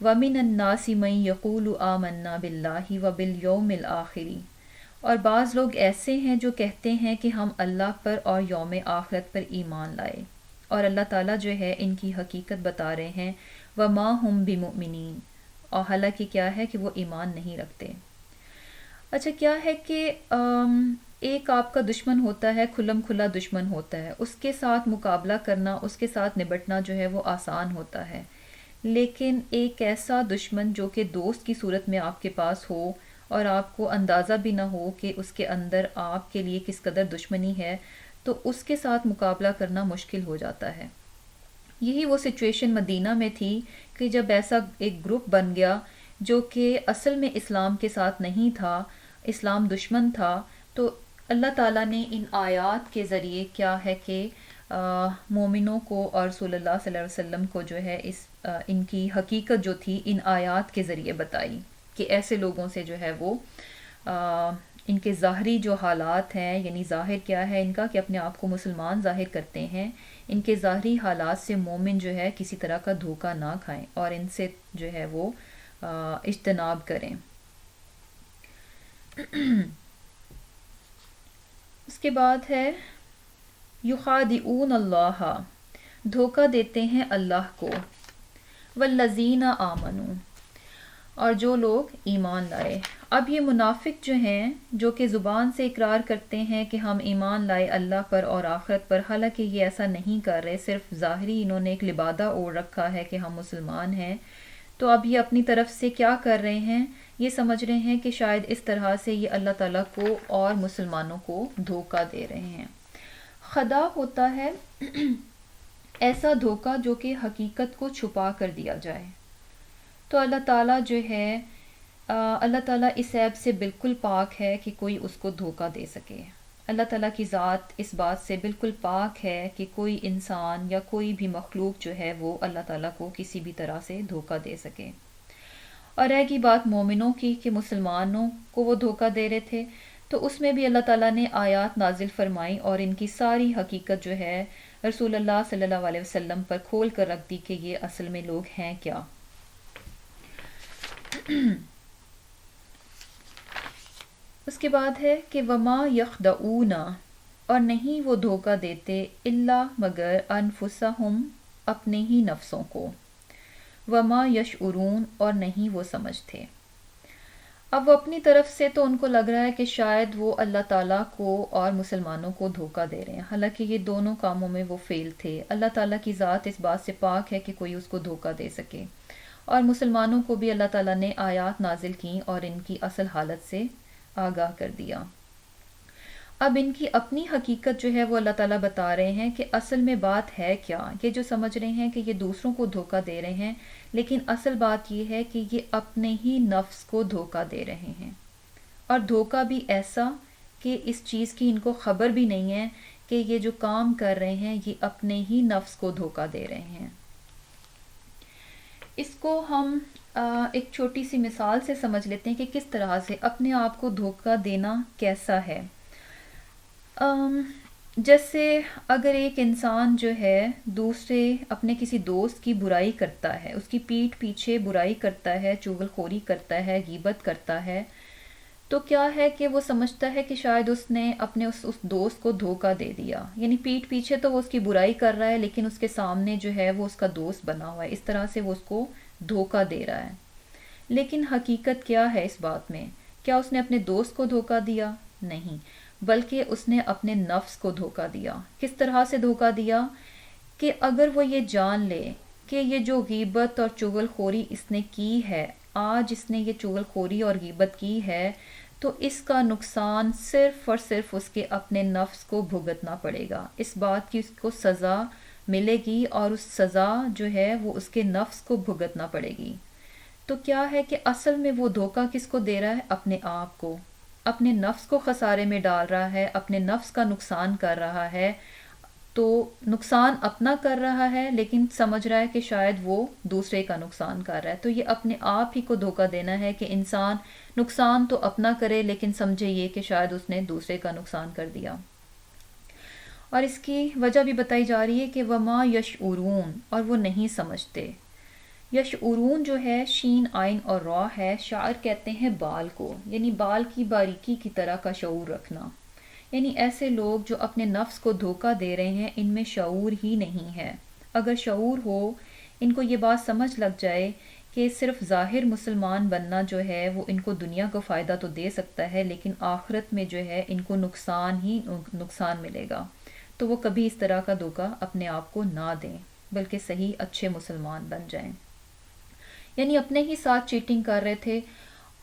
وَمِنَ النَّاسِ مَن يَقُولُ آمَنَّا بِاللَّهِ وَبِالْيَوْمِ الْآخِرِ اور بعض لوگ ایسے ہیں جو کہتے ہیں کہ ہم اللہ پر اور یوم آخرت پر ایمان لائے، اور اللہ تعالیٰ جو ہے ان کی حقیقت بتا رہے ہیں، وَمَا هُمْ بِمُؤْمِنِينَ اور حالانکہ کیا ہے کہ وہ ایمان نہیں رکھتے۔ اچھا کیا ہے کہ ایک آپ کا دشمن ہوتا ہے، کھلم کھلا دشمن ہوتا ہے، اس کے ساتھ مقابلہ کرنا، اس کے ساتھ نبٹنا جو ہے وہ آسان ہوتا ہے، لیکن ایک ایسا دشمن جو کہ دوست کی صورت میں آپ کے پاس ہو اور آپ کو اندازہ بھی نہ ہو کہ اس کے اندر آپ کے لیے کس قدر دشمنی ہے، تو اس کے ساتھ مقابلہ کرنا مشکل ہو جاتا ہے۔ یہی وہ سچویشن مدینہ میں تھی کہ جب ایسا ایک گروپ بن گیا جو کہ اصل میں اسلام کے ساتھ نہیں تھا، اسلام دشمن تھا، تو اللہ تعالیٰ نے ان آیات کے ذریعے کیا ہے کہ مومنوں کو اور رسول اللہ صلی اللہ علیہ وسلم کو جو ہے ان کی حقیقت جو تھی ان آیات کے ذریعے بتائی کہ ایسے لوگوں سے جو ہے وہ ان کے ظاہری جو حالات ہیں، یعنی ظاہر کیا ہے ان کا کہ اپنے آپ کو مسلمان ظاہر کرتے ہیں، ان کے ظاہری حالات سے مومن جو ہے کسی طرح کا دھوکہ نہ کھائیں اور ان سے جو ہے وہ اجتناب کریں۔ اس کے بعد ہے یخادعون اللہ، دھوکہ دیتے ہیں اللہ کو، والذین آمنوا، اور جو لوگ ایمان لائے۔ اب یہ منافق جو ہیں جو کہ زبان سے اقرار کرتے ہیں کہ ہم ایمان لائے اللہ پر اور آخرت پر، حالانکہ یہ ایسا نہیں کر رہے، صرف ظاہری انہوں نے ایک لبادہ اوڑھ رکھا ہے کہ ہم مسلمان ہیں، تو اب یہ اپنی طرف سے کیا کر رہے ہیں، یہ سمجھ رہے ہیں کہ شاید اس طرح سے یہ اللہ تعالیٰ کو اور مسلمانوں کو دھوکہ دے رہے ہیں۔ خدا ہوتا ہے ایسا دھوکہ جو کہ حقیقت کو چھپا کر دیا جائے، تو اللہ تعالیٰ جو ہے اللہ تعالیٰ اس عیب سے بالکل پاک ہے کہ کوئی اس کو دھوکہ دے سکے۔ اللہ تعالیٰ کی ذات اس بات سے بالکل پاک ہے کہ کوئی انسان یا کوئی بھی مخلوق جو ہے وہ اللہ تعالیٰ کو کسی بھی طرح سے دھوکہ دے سکے۔ اور رہ گئی بات مومنوں کی کہ مسلمانوں کو وہ دھوکہ دے رہے تھے، تو اس میں بھی اللہ تعالیٰ نے آیات نازل فرمائی اور ان کی ساری حقیقت جو ہے رسول اللہ صلی اللہ علیہ وسلم پر کھول کر رکھ دی کہ یہ اصل میں لوگ ہیں کیا۔ اس کے بعد ہے کہ وما یخدعون، اور نہیں وہ دھوکہ دیتے الا مگر انفسہم، اپنے ہی نفسوں کو، وما یشعرون، اور نہیں وہ سمجھتے۔ اب وہ اپنی طرف سے تو ان کو لگ رہا ہے کہ شاید وہ اللہ تعالیٰ کو اور مسلمانوں کو دھوکہ دے رہے ہیں، حالانکہ یہ دونوں کاموں میں وہ فیل تھے۔ اللہ تعالیٰ کی ذات اس بات سے پاک ہے کہ کوئی اس کو دھوکہ دے سکے، اور مسلمانوں کو بھی اللہ تعالیٰ نے آیات نازل کی اور ان کی اصل حالت سے آگاہ کر دیا۔ اب ان کی اپنی حقیقت جو ہے وہ اللہ تعالیٰ بتا رہے ہیں کہ اصل میں بات ہے کیا۔ یہ جو سمجھ رہے ہیں کہ یہ دوسروں کو دھوکہ دے رہے ہیں، لیکن اصل بات یہ ہے کہ یہ اپنے ہی نفس کو دھوکہ دے رہے ہیں، اور دھوکہ بھی ایسا کہ اس چیز کی ان کو خبر بھی نہیں ہے کہ یہ جو کام کر رہے ہیں یہ اپنے ہی نفس کو دھوکہ دے رہے ہیں۔ اس کو ہم ایک چھوٹی سی مثال سے سمجھ لیتے ہیں کہ کس طرح سے اپنے آپ کو دھوکہ دینا کیسا ہے۔ جیسے اگر ایک انسان جو ہے دوسرے اپنے کسی دوست کی برائی کرتا ہے، اس کی پیٹھ پیچھے برائی کرتا ہے، چغل خوری کرتا ہے، غیبت کرتا ہے، تو کیا ہے کہ وہ سمجھتا ہے کہ شاید اس نے اپنے اس دوست کو دھوکہ دے دیا، یعنی پیٹھ پیچھے تو وہ اس کی برائی کر رہا ہے لیکن اس کے سامنے جو ہے وہ اس کا دوست بنا ہوا ہے، اس طرح سے وہ اس کو دھوکہ دے رہا ہے۔ لیکن حقیقت کیا ہے اس بات میں؟ کیا اس نے اپنے دوست کو دھوکہ دیا؟ نہیں، بلکہ اس نے اپنے نفس کو دھوکہ دیا۔ کس طرح سے دھوکہ دیا؟ کہ اگر وہ یہ جان لے کہ یہ جو غیبت اور چغل خوری اس نے کی ہے، آج اس نے یہ چغل خوری اور غیبت کی ہے، تو اس کا نقصان صرف اور صرف اس کے اپنے نفس کو بھگتنا پڑے گا، اس بات کی اس کو سزا ملے گی، اور اس سزا جو ہے وہ اس کے نفس کو بھگتنا پڑے گی۔ تو کیا ہے کہ اصل میں وہ دھوکہ کس کو دے رہا ہے؟ اپنے آپ کو، اپنے نفس کو خسارے میں ڈال رہا ہے، اپنے نفس کا نقصان کر رہا ہے، تو نقصان اپنا کر رہا ہے لیکن سمجھ رہا ہے کہ شاید وہ دوسرے کا نقصان کر رہا ہے۔ تو یہ اپنے آپ ہی کو دھوکہ دینا ہے کہ انسان نقصان تو اپنا کرے لیکن سمجھے یہ کہ شاید اس نے دوسرے کا نقصان کر دیا۔ اور اس کی وجہ بھی بتائی جا رہی ہے کہ وما یشعرون، اور وہ نہیں سمجھتے۔ یشعرون جو ہے شین عین اور را ہے، شاعر کہتے ہیں بال کو، یعنی بال کی باریکی کی طرح کا شعور رکھنا، یعنی ایسے لوگ جو اپنے نفس کو دھوکہ دے رہے ہیں ان میں شعور ہی نہیں ہے۔ اگر شعور ہو، ان کو یہ بات سمجھ لگ جائے کہ کہ صرف ظاہر مسلمان بننا جو ہے وہ ان کو دنیا کو فائدہ تو دے سکتا ہے، لیکن آخرت میں جو ہے ان کو نقصان ہی نقصان ملے گا. تو وہ کبھی اس طرح کا دھوکہ اپنے آپ کو نہ دیں، بلکہ صحیح اچھے مسلمان بن جائیں. یعنی اپنے ہی ساتھ چیٹنگ کر رہے تھے،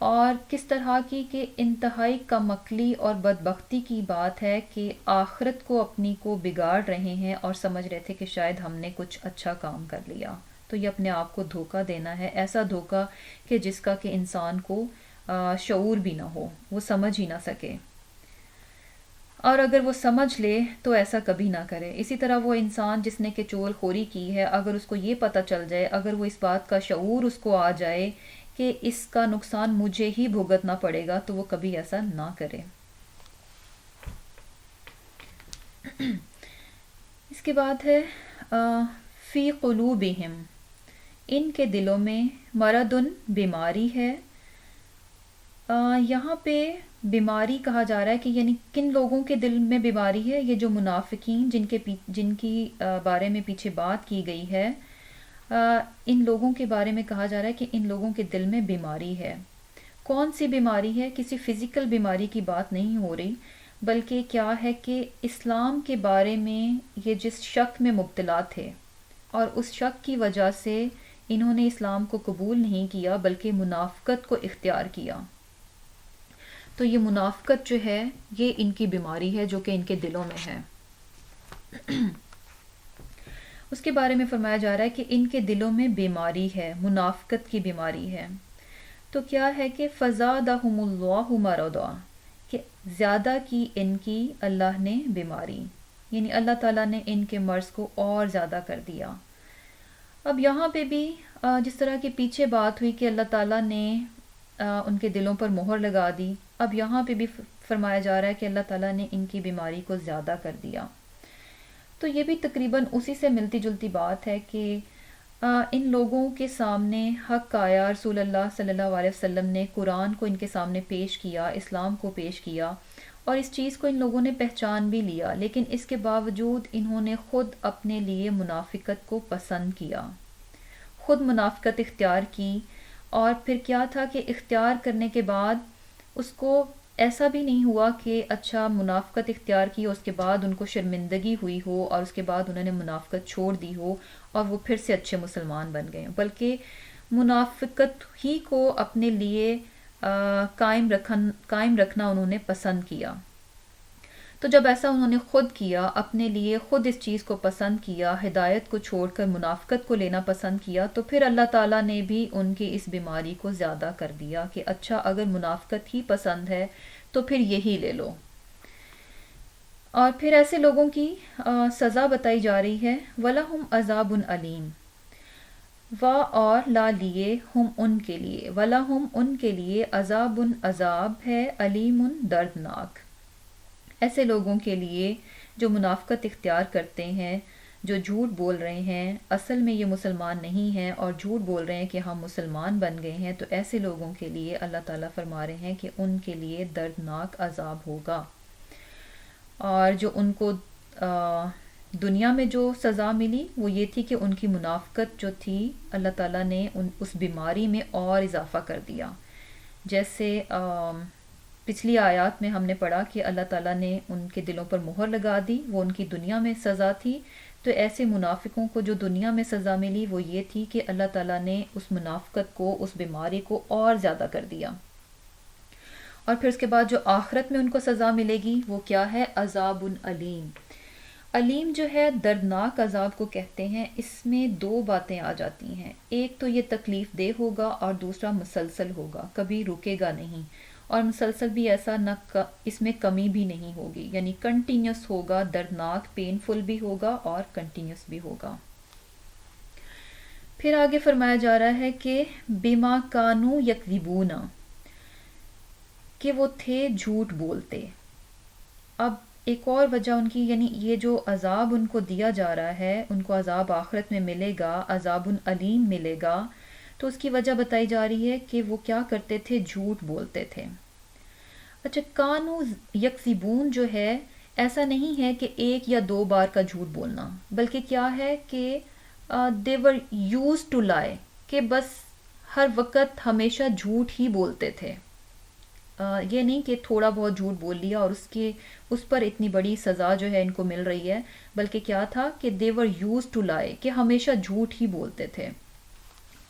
اور کس طرح کی کہ انتہائی کم عقلی اور بدبختی کی بات ہے کہ آخرت کو اپنی کو بگاڑ رہے ہیں اور سمجھ رہے تھے کہ شاید ہم نے کچھ اچھا کام کر لیا. تو یہ اپنے آپ کو دھوکہ دینا ہے، ایسا دھوکہ کہ جس کا کہ انسان کو شعور بھی نہ ہو، وہ سمجھ ہی نہ سکے، اور اگر وہ سمجھ لے تو ایسا کبھی نہ کرے. اسی طرح وہ انسان جس نے کہ چغل خوری کی ہے، اگر اس کو یہ پتہ چل جائے، اگر وہ اس بات کا شعور اس کو آ جائے کہ اس کا نقصان مجھے ہی بھگتنا پڑے گا، تو وہ کبھی ایسا نہ کرے. اس کے بعد ہے فی قلوبہم، ان کے دلوں میں مرضن، بیماری ہے. یہاں پہ بیماری کہا جا رہا ہے کہ یعنی کن لوگوں کے دل میں بیماری ہے؟ یہ جو منافقین جن کی بارے میں پیچھے بات کی گئی ہے، ان لوگوں کے بارے میں کہا جا رہا ہے کہ ان لوگوں کے دل میں بیماری ہے. کون سی بیماری ہے؟ کسی فزیکل بیماری کی بات نہیں ہو رہی، بلکہ کیا ہے کہ اسلام کے بارے میں یہ جس شک میں مبتلا تھے، اور اس شک کی وجہ سے انہوں نے اسلام کو قبول نہیں کیا بلکہ منافقت کو اختیار کیا. تو یہ منافقت جو ہے یہ ان کی بیماری ہے جو کہ ان کے دلوں میں ہے. اس کے بارے میں فرمایا جا رہا ہے کہ ان کے دلوں میں بیماری ہے، منافقت کی بیماری ہے. تو کیا ہے کہ فزادہم اللہ مرضا، کہ زیادہ کی ان کی اللہ نے بیماری، یعنی اللہ تعالیٰ نے ان کے مرض کو اور زیادہ کر دیا. اب یہاں پہ بھی جس طرح کی پیچھے بات ہوئی کہ اللہ تعالیٰ نے ان کے دلوں پر مہر لگا دی، اب یہاں پہ بھی فرمایا جا رہا ہے کہ اللہ تعالیٰ نے ان کی بیماری کو زیادہ کر دیا. تو یہ بھی تقریباً اسی سے ملتی جلتی بات ہے کہ ان لوگوں کے سامنے حق آیا، رسول اللہ صلی اللہ علیہ وسلم نے قرآن کو ان کے سامنے پیش کیا، اسلام کو پیش کیا، اور اس چیز کو ان لوگوں نے پہچان بھی لیا، لیکن اس کے باوجود انہوں نے خود اپنے لیے منافقت کو پسند کیا، خود منافقت اختیار کی. اور پھر کیا تھا کہ اختیار کرنے کے بعد اس کو ایسا بھی نہیں ہوا کہ اچھا منافقت اختیار کی اور اس کے بعد ان کو شرمندگی ہوئی ہو اور اس کے بعد انہوں نے منافقت چھوڑ دی ہو اور وہ پھر سے اچھے مسلمان بن گئے، بلکہ منافقت ہی کو اپنے لیے قائم رکھنا انہوں نے پسند کیا. تو جب ایسا انہوں نے خود کیا، اپنے لیے خود اس چیز کو پسند کیا، ہدایت کو چھوڑ کر منافقت کو لینا پسند کیا، تو پھر اللہ تعالیٰ نے بھی ان کی اس بیماری کو زیادہ کر دیا کہ اچھا اگر منافقت ہی پسند ہے تو پھر یہی لے لو. اور پھر ایسے لوگوں کی سزا بتائی جا رہی ہے، وَلَهُمْ عَذَابٌ عَلِيمٌ، و اور لا لیے، ہم ان کے لیے، وَلَهُمْ ان کے لیے، عذابٌ عذاب ہے، علیم دردناک. ایسے لوگوں کے لیے جو منافقت اختیار کرتے ہیں، جو جھوٹ بول رہے ہیں، اصل میں یہ مسلمان نہیں ہیں اور جھوٹ بول رہے ہیں کہ ہم مسلمان بن گئے ہیں، تو ایسے لوگوں کے لیے اللہ تعالیٰ فرما رہے ہیں کہ ان کے لیے دردناک عذاب ہوگا. اور جو ان کو دنیا میں جو سزا ملی وہ یہ تھی کہ ان کی منافقت جو تھی اللہ تعالیٰ نے اس بیماری میں اور اضافہ کر دیا. جیسے پچھلی آیات میں ہم نے پڑھا کہ اللہ تعالیٰ نے ان کے دلوں پر مہر لگا دی، وہ ان کی دنیا میں سزا تھی. تو ایسے منافقوں کو جو دنیا میں سزا ملی وہ یہ تھی کہ اللہ تعالیٰ نے اس منافقت کو، اس بیماری کو اور زیادہ کر دیا. اور پھر اس کے بعد جو آخرت میں ان کو سزا ملے گی وہ کیا ہے؟ عذاب علیم. علیم جو ہے دردناک عذاب کو کہتے ہیں. اس میں دو باتیں آ جاتی ہیں، ایک تو یہ تکلیف دہ ہوگا اور دوسرا مسلسل ہوگا، کبھی رکے گا نہیں، اور مسلسل بھی ایسا نہ اس میں کمی بھی نہیں ہوگی، یعنی کنٹینیوس ہوگا، دردناک پینفل بھی ہوگا اور کنٹینیوس بھی ہوگا. پھر آگے فرمایا جا رہا ہے کہ بما کانوا یکذبون، کہ وہ تھے جھوٹ بولتے. اب ایک اور وجہ ان کی، یعنی یہ جو عذاب ان کو دیا جا رہا ہے، ان کو عذاب آخرت میں ملے گا، عذاب علیم ملے گا، تو اس کی وجہ بتائی جا رہی ہے کہ وہ کیا کرتے تھے؟ جھوٹ بولتے تھے. اچھا، کانو یکذبون جو ہے ایسا نہیں ہے کہ ایک یا دو بار کا جھوٹ بولنا، بلکہ کیا ہے کہ they were used to lie، کہ بس ہر وقت ہمیشہ جھوٹ ہی بولتے تھے. یہ نہیں کہ تھوڑا بہت جھوٹ بول لیا اور اس پر اتنی بڑی سزا جو ہے ان کو مل رہی ہے، بلکہ کیا تھا کہ they were used to lie، کہ ہمیشہ جھوٹ ہی بولتے تھے.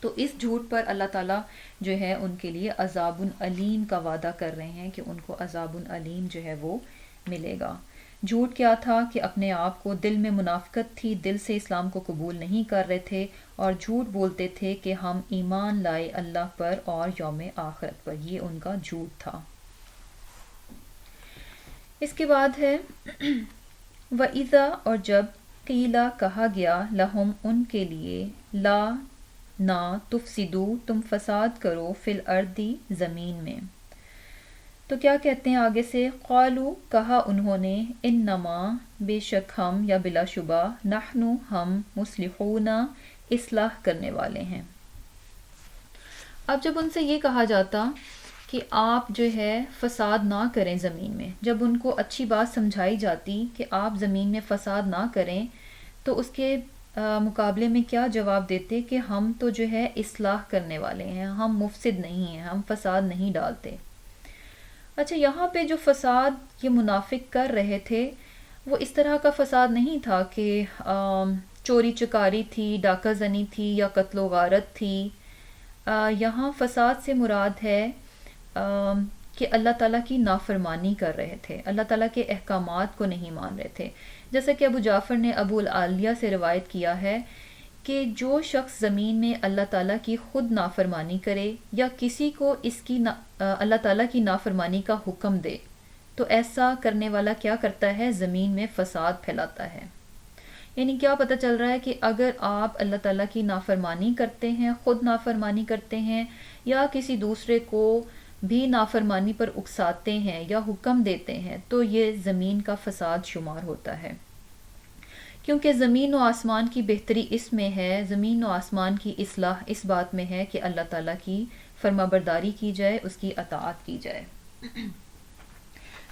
تو اس جھوٹ پر اللہ تعالیٰ جو ہے ان کے لیے عذاب علیم کا وعدہ کر رہے ہیں کہ ان کو عذاب علیم جو ہے وہ ملے گا. جھوٹ کیا تھا کہ اپنے آپ کو، دل میں منافقت تھی، دل سے اسلام کو قبول نہیں کر رہے تھے اور جھوٹ بولتے تھے کہ ہم ایمان لائے اللہ پر اور یوم آخرت پر. یہ ان کا جھوٹ تھا. اس کے بعد ہے وَإِذَا، اور جب قیلا کہا گیا لہم ان کے لیے، لا نہ تفسدو تم فساد کرو فی الارض زمین میں. تو کیا کہتے ہیں آگے سے، قالو کہا انہوں نے، انما بے شک ہم، یا بلا شبہ، نحنو ہم، مصلحون اصلاح کرنے والے ہیں. اب جب ان سے یہ کہا جاتا کہ آپ جو ہے فساد نہ کریں زمین میں، جب ان کو اچھی بات سمجھائی جاتی کہ آپ زمین میں فساد نہ کریں، تو اس کے مقابلے میں کیا جواب دیتے کہ ہم تو جو ہے اصلاح کرنے والے ہیں، ہم مفسد نہیں ہیں، ہم فساد نہیں ڈالتے. اچھا، یہاں پہ جو فساد یہ منافق کر رہے تھے وہ اس طرح کا فساد نہیں تھا کہ چوری چکاری تھی، ڈاکہ زنی تھی یا قتل و غارت تھی. یہاں فساد سے مراد ہے کہ اللہ تعالیٰ کی نافرمانی کر رہے تھے، اللہ تعالیٰ کے احکامات کو نہیں مان رہے تھے. جیسا کہ ابو جعفر نے ابو العالیہ سے روایت کیا ہے کہ جو شخص زمین میں اللہ تعالیٰ کی خود نافرمانی کرے یا کسی کو اس کی اللہ تعالیٰ کی نافرمانی کا حکم دے، تو ایسا کرنے والا کیا کرتا ہے، زمین میں فساد پھیلاتا ہے. یعنی کیا پتہ چل رہا ہے کہ اگر آپ اللہ تعالیٰ کی نافرمانی کرتے ہیں، خود نافرمانی کرتے ہیں یا کسی دوسرے کو بھی نافرمانی پر اکساتے ہیں یا حکم دیتے ہیں، تو یہ زمین کا فساد شمار ہوتا ہے. کیونکہ زمین و آسمان کی بہتری اس میں ہے، زمین و آسمان کی اصلاح اس بات میں ہے کہ اللہ تعالیٰ کی فرما برداری کی جائے، اس کی اطاعت کی جائے.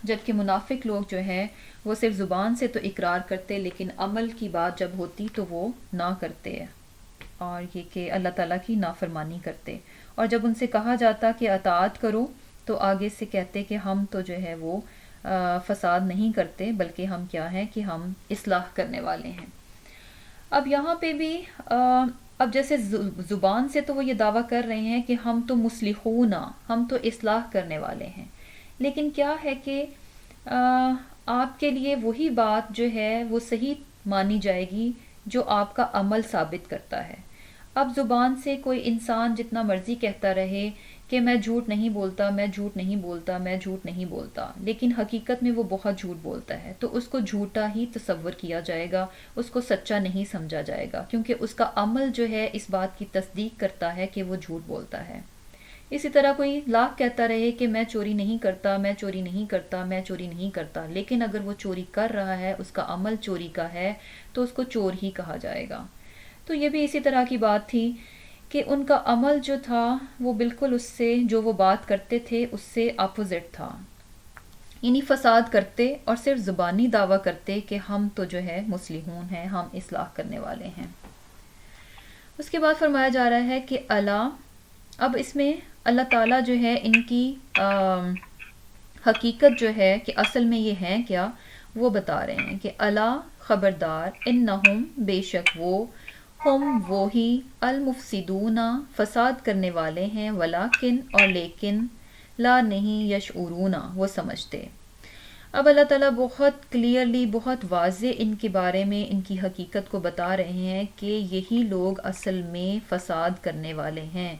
جبکہ منافق لوگ جو ہیں وہ صرف زبان سے تو اقرار کرتے، لیکن عمل کی بات جب ہوتی تو وہ نہ کرتے ہیں، اور یہ کہ اللہ تعالیٰ کی نافرمانی کرتے. اور جب ان سے کہا جاتا کہ اطاعت کرو، تو آگے سے کہتے کہ ہم تو جو ہے وہ فساد نہیں کرتے، بلکہ ہم کیا ہیں کہ ہم اصلاح کرنے والے ہیں. اب یہاں پہ بھی اب جیسے زبان سے تو وہ یہ دعویٰ کر رہے ہیں کہ ہم تو مصلحون، ہم تو اصلاح کرنے والے ہیں، لیکن کیا ہے کہ آپ کے لیے وہی بات جو ہے وہ صحیح مانی جائے گی جو آپ کا عمل ثابت کرتا ہے. اب زبان سے کوئی انسان جتنا مرضی کہتا رہے کہ میں جھوٹ نہیں بولتا، میں جھوٹ نہیں بولتا، میں جھوٹ نہیں بولتا، لیکن حقیقت میں وہ بہت جھوٹ بولتا ہے، تو اس کو جھوٹا ہی تصور کیا جائے گا، اس کو سچا نہیں سمجھا جائے گا، کیونکہ اس کا عمل جو ہے اس بات کی تصدیق کرتا ہے کہ وہ جھوٹ بولتا ہے. اسی طرح کوئی لاکھ کہتا رہے کہ میں چوری نہیں کرتا، میں چوری نہیں کرتا، میں چوری نہیں کرتا، لیکن اگر وہ چوری کر رہا ہے، اس کا عمل چوری کا ہے، تو اس کو چور ہی کہا جائے گا. تو یہ بھی اسی طرح کی بات تھی کہ ان کا عمل جو تھا وہ بالکل اس سے، جو وہ بات کرتے تھے اس سے اپوزٹ تھا. یعنی فساد کرتے اور صرف زبانی دعویٰ کرتے کہ ہم تو جو ہے مصلحون ہیں، ہم اصلاح کرنے والے ہیں. اس کے بعد فرمایا جا رہا ہے کہ اب اس میں اللہ تعالیٰ جو ہے ان کی حقیقت جو ہے کہ اصل میں یہ ہیں کیا، وہ بتا رہے ہیں کہ الا خبردار، انہم بے شک وہ، ہم وہی، المفسدون فساد کرنے والے ہیں، ولیکن اور لیکن، لا نہیں، یشعرون وہ سمجھتے. اب اللہ تعالیٰ بہت کلیئرلی، بہت واضح ان کے بارے میں ان کی حقیقت کو بتا رہے ہیں کہ یہی لوگ اصل میں فساد کرنے والے ہیں،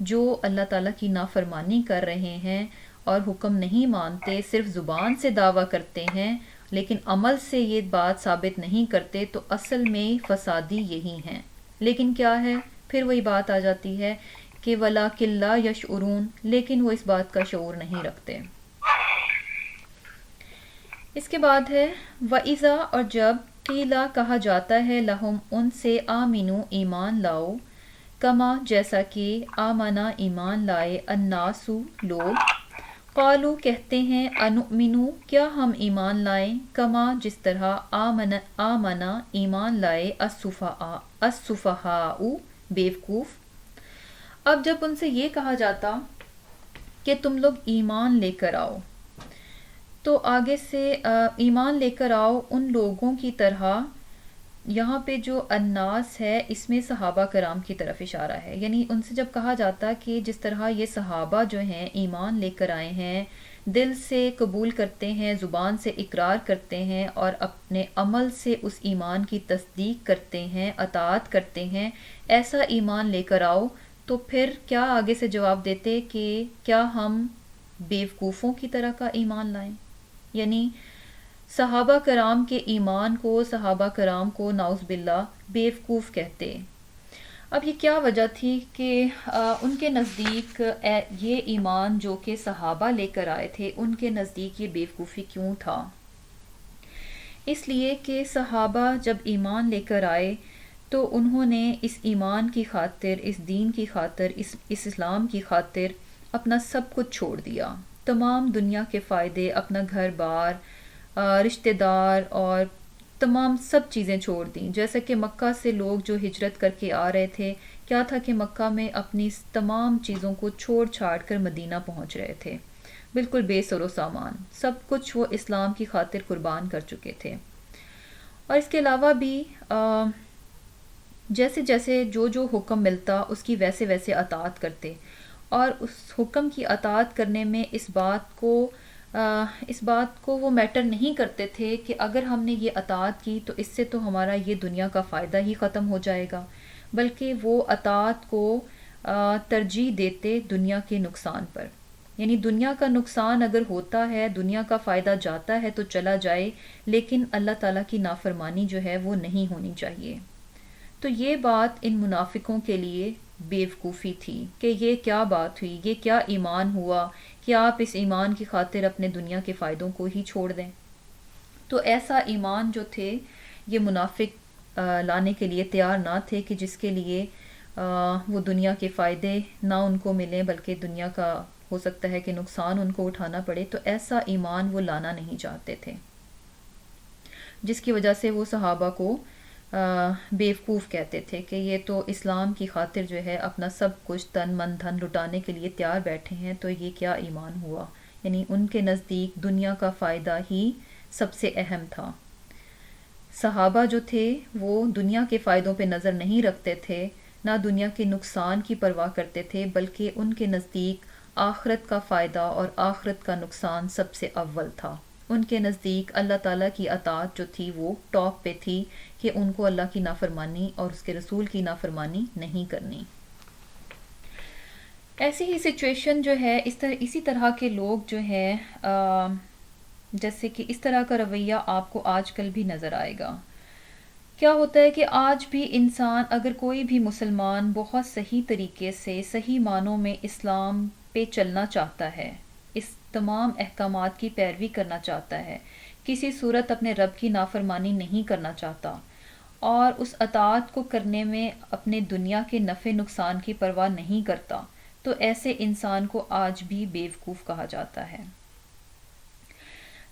جو اللہ تعالیٰ کی نافرمانی کر رہے ہیں اور حکم نہیں مانتے، صرف زبان سے دعویٰ کرتے ہیں لیکن عمل سے یہ بات ثابت نہیں کرتے، تو اصل میں فسادی یہی ہیں. لیکن کیا ہے، پھر وہی بات آ جاتی ہے کہ وَلَٰكِن لَا يَشْعُرُونَ، لیکن وہ اس بات کا شعور نہیں رکھتے. اس کے بعد ہے وَإِذَا، اور جب قیلا کہا جاتا ہے لہم ان سے، آمنو ایمان لاؤ، کما جیسا کہ آمنا ایمان لائے، الناسو لوگ، قالو کہتے ہیں، انؤمنو کیا ہم ایمان لائیں، کما جس طرح آمنا ایمان لائے، السفہاء بیوقوف. اب جب ان سے یہ کہا جاتا کہ تم لوگ ایمان لے کر آؤ، تو آگے سے ایمان لے کر آؤ ان لوگوں کی طرح، یہاں پہ جو الناس ہے اس میں صحابہ کرام کی طرف اشارہ ہے، یعنی ان سے جب کہا جاتا کہ جس طرح یہ صحابہ جو ہیں ایمان لے کر آئے ہیں، دل سے قبول کرتے ہیں، زبان سے اقرار کرتے ہیں اور اپنے عمل سے اس ایمان کی تصدیق کرتے ہیں، اطاعت کرتے ہیں، ایسا ایمان لے کر آؤ، تو پھر کیا آگے سے جواب دیتے کہ کیا ہم بیوقوفوں کی طرح کا ایمان لائیں؟ یعنی صحابہ کرام کے ایمان کو، صحابہ کرام کو نعوذ باللہ بیوقوف کہتے۔ اب یہ کیا وجہ تھی کہ ان کے نزدیک یہ ایمان جو کہ صحابہ لے کر آئے تھے، ان کے نزدیک یہ بیوقوفی کیوں تھا؟ اس لیے کہ صحابہ جب ایمان لے کر آئے تو انہوں نے اس ایمان کی خاطر، اس دین کی خاطر، اس اسلام کی خاطر اپنا سب کچھ چھوڑ دیا، تمام دنیا کے فائدے، اپنا گھر بار، رشتہ دار اور تمام سب چیزیں چھوڑ دیں۔ جیسا کہ مکہ سے لوگ جو ہجرت کر کے آ رہے تھے، کیا تھا کہ مکہ میں اپنی تمام چیزوں کو چھوڑ چھاڑ کر مدینہ پہنچ رہے تھے، بالکل بے سر و سامان، سب کچھ وہ اسلام کی خاطر قربان کر چکے تھے۔ اور اس کے علاوہ بھی جیسے جیسے جو جو حکم ملتا اس کی ویسے ویسے اطاعت کرتے، اور اس حکم کی اطاعت کرنے میں اس بات کو وہ میٹر نہیں کرتے تھے کہ اگر ہم نے یہ اطاعت کی تو اس سے تو ہمارا یہ دنیا کا فائدہ ہی ختم ہو جائے گا، بلکہ وہ اطاعت کو ترجیح دیتے دنیا کے نقصان پر۔ یعنی دنیا کا نقصان اگر ہوتا ہے، دنیا کا فائدہ جاتا ہے تو چلا جائے، لیکن اللہ تعالیٰ کی نافرمانی جو ہے وہ نہیں ہونی چاہیے۔ تو یہ بات ان منافقوں کے لیے بیوقوفی تھی کہ یہ کیا بات ہوئی، یہ کیا ایمان ہوا کہ آپ اس ایمان کی خاطر اپنے دنیا کے فائدوں کو ہی چھوڑ دیں۔ تو ایسا ایمان جو تھے یہ منافق لانے کے لیے تیار نہ تھے کہ جس کے لیے وہ دنیا کے فائدے نہ ان کو ملیں بلکہ دنیا کا ہو سکتا ہے کہ نقصان ان کو اٹھانا پڑے، تو ایسا ایمان وہ لانا نہیں چاہتے تھے، جس کی وجہ سے وہ صحابہ کو بیوقوف کہتے تھے کہ یہ تو اسلام کی خاطر جو ہے اپنا سب کچھ تن من دھن لٹانے کے لیے تیار بیٹھے ہیں، تو یہ کیا ایمان ہوا؟ یعنی ان کے نزدیک دنیا کا فائدہ ہی سب سے اہم تھا۔ صحابہ جو تھے وہ دنیا کے فائدوں پہ نظر نہیں رکھتے تھے، نہ دنیا کے نقصان کی پرواہ کرتے تھے، بلکہ ان کے نزدیک آخرت کا فائدہ اور آخرت کا نقصان سب سے اول تھا۔ ان کے نزدیک اللہ تعالیٰ کی اطاعت جو تھی وہ ٹاپ پہ تھی کہ ان کو اللہ کی نافرمانی اور اس کے رسول کی نافرمانی نہیں کرنی۔ ایسی ہی سچویشن جو ہے اسی طرح کے لوگ جو ہیں جیسے کہ اس طرح کا رویہ آپ کو آج کل بھی نظر آئے گا۔ کیا ہوتا ہے کہ آج بھی انسان، اگر کوئی بھی مسلمان بہت صحیح طریقے سے، صحیح معنوں میں اسلام پہ چلنا چاہتا ہے، اس تمام احکامات کی پیروی کرنا چاہتا ہے، کسی صورت اپنے رب کی نافرمانی نہیں کرنا چاہتا، اور اس اطاعت کو کرنے میں اپنے دنیا کے نفع نقصان کی پرواہ نہیں کرتا، تو ایسے انسان کو آج بھی بیوقوف کہا جاتا ہے۔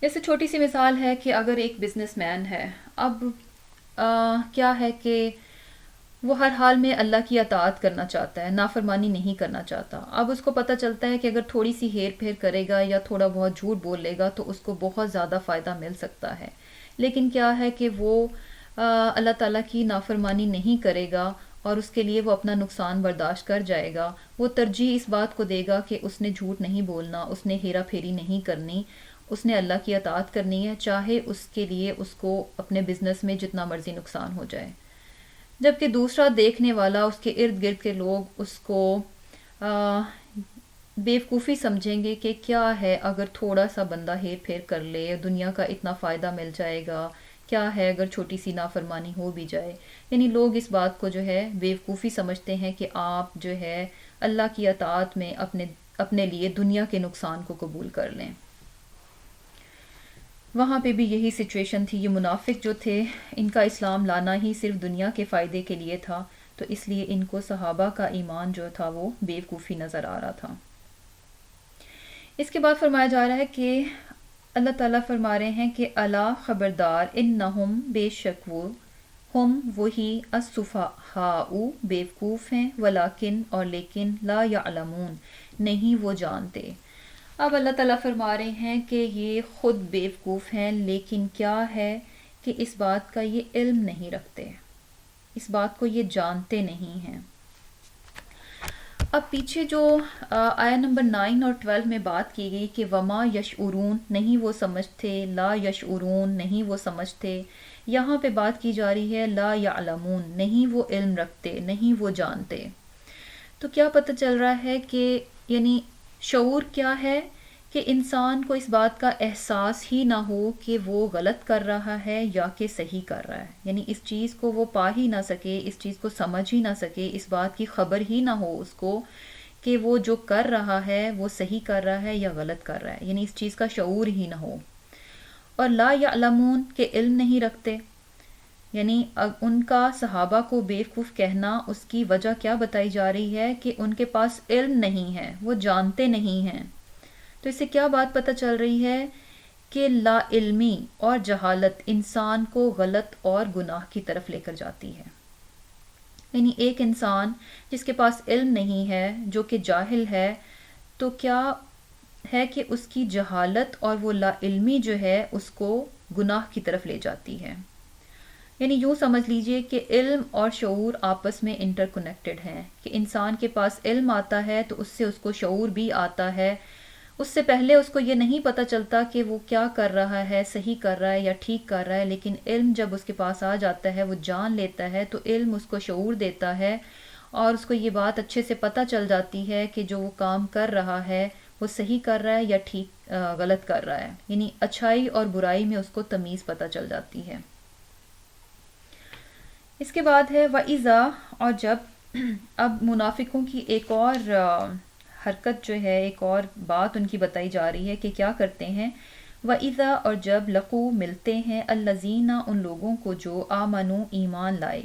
جیسے چھوٹی سی مثال ہے کہ اگر ایک بزنس مین ہے، اب کیا ہے کہ وہ ہر حال میں اللہ کی اطاعت کرنا چاہتا ہے، نافرمانی نہیں کرنا چاہتا۔ اب اس کو پتہ چلتا ہے کہ اگر تھوڑی سی ہیر پھیر کرے گا یا تھوڑا بہت جھوٹ بول لے گا تو اس کو بہت زیادہ فائدہ مل سکتا ہے، لیکن کیا ہے کہ وہ اللہ تعالیٰ کی نافرمانی نہیں کرے گا اور اس کے لیے وہ اپنا نقصان برداشت کر جائے گا۔ وہ ترجیح اس بات کو دے گا کہ اس نے جھوٹ نہیں بولنا، اس نے ہیرا پھیری نہیں کرنی، اس نے اللہ کی اطاعت کرنی ہے، چاہے اس کے لیے اس کو اپنے بزنس میں جتنا مرضی نقصان ہو جائے۔ جبکہ دوسرا دیکھنے والا، اس کے ارد گرد کے لوگ اس کو بیوقوفی سمجھیں گے کہ کیا ہے اگر تھوڑا سا بندہ ہیر پھیر کر لے، دنیا کا اتنا فائدہ مل جائے گا، کیا ہے اگر چھوٹی سی نافرمانی ہو بھی جائے۔ یعنی لوگ اس بات کو جو ہے بیوقوفی سمجھتے ہیں کہ آپ جو ہے اللہ کی اطاعت میں اپنے لیے دنیا کے نقصان کو قبول کر لیں۔ وہاں پہ بھی یہی سچویشن تھی۔ یہ منافق جو تھے، ان کا اسلام لانا ہی صرف دنیا کے فائدے کے لیے تھا، تو اس لیے ان کو صحابہ کا ایمان جو تھا وہ بیوقوفی نظر آ رہا تھا۔ اس کے بعد فرمایا جا رہا ہے کہ اللہ تعالیٰ فرما رہے ہیں کہ الا خبردار انہم، بے شک وہ، ہم وہی السفہاء بیوقوف ہیں، ولیکن اور لیکن لا یعلمون نہیں وہ جانتے۔ اب اللہ تعالیٰ فرما رہے ہیں کہ یہ خود بیوقوف ہیں، لیکن کیا ہے کہ اس بات کا یہ علم نہیں رکھتے، اس بات کو یہ جانتے نہیں ہیں۔ اب پیچھے جو آیا نمبر 9 اور 12 میں بات کی گئی کہ وما یشعرون نہیں وہ سمجھتے، لا یشعرون نہیں وہ سمجھتے، یہاں پہ بات کی جا رہی ہے لا یعلمون نہیں وہ علم رکھتے، نہیں وہ جانتے۔ تو کیا پتہ چل رہا ہے کہ یعنی شعور کیا ہے کہ انسان کو اس بات کا احساس ہی نہ ہو کہ وہ غلط کر رہا ہے یا کہ صحیح کر رہا ہے، یعنی اس چیز کو وہ پا ہی نہ سکے، اس چیز کو سمجھ ہی نہ سکے، اس بات کی خبر ہی نہ ہو اس کو کہ وہ جو کر رہا ہے وہ صحیح کر رہا ہے یا غلط کر رہا ہے، یعنی اس چیز کا شعور ہی نہ ہو۔ اور لا یعلمون کے علم نہیں رکھتے، یعنی ان کا صحابہ کو بیوقوف کہنا اس کی وجہ کیا بتائی جا رہی ہے کہ ان کے پاس علم نہیں ہے، وہ جانتے نہیں ہیں۔ تو اس سے کیا بات پتہ چل رہی ہے کہ لا علمی اور جہالت انسان کو غلط اور گناہ کی طرف لے کر جاتی ہے۔ یعنی ایک انسان جس کے پاس علم نہیں ہے، جو کہ جاہل ہے، تو کیا ہے کہ اس کی جہالت اور وہ لا علمی جو ہے اس کو گناہ کی طرف لے جاتی ہے۔ یعنی یوں سمجھ لیجئے کہ علم اور شعور آپس میں انٹر کنیکٹڈ ہیں، کہ انسان کے پاس علم آتا ہے تو اس سے اس کو شعور بھی آتا ہے۔ اس سے پہلے اس کو یہ نہیں پتہ چلتا کہ وہ کیا کر رہا ہے، صحیح کر رہا ہے یا ٹھیک کر رہا ہے، لیکن علم جب اس کے پاس آ جاتا ہے، وہ جان لیتا ہے، تو علم اس کو شعور دیتا ہے اور اس کو یہ بات اچھے سے پتہ چل جاتی ہے کہ جو وہ کام کر رہا ہے وہ صحیح کر رہا ہے یا ٹھیک غلط کر رہا ہے، یعنی اچھائی اور برائی میں اس کو تمیز پتہ چل جاتی ہے۔ اس کے بعد ہے وَإِذَا، اور جب اب منافقوں کی ایک اور حرکت جو ہے، ایک اور بات ان کی بتائی جا رہی ہے کہ کیا کرتے ہیں۔ وَإِذَا، اور جب لقو ملتے ہیں، الَّذِينَ ان لوگوں کو جو آمنوا ایمان لائے،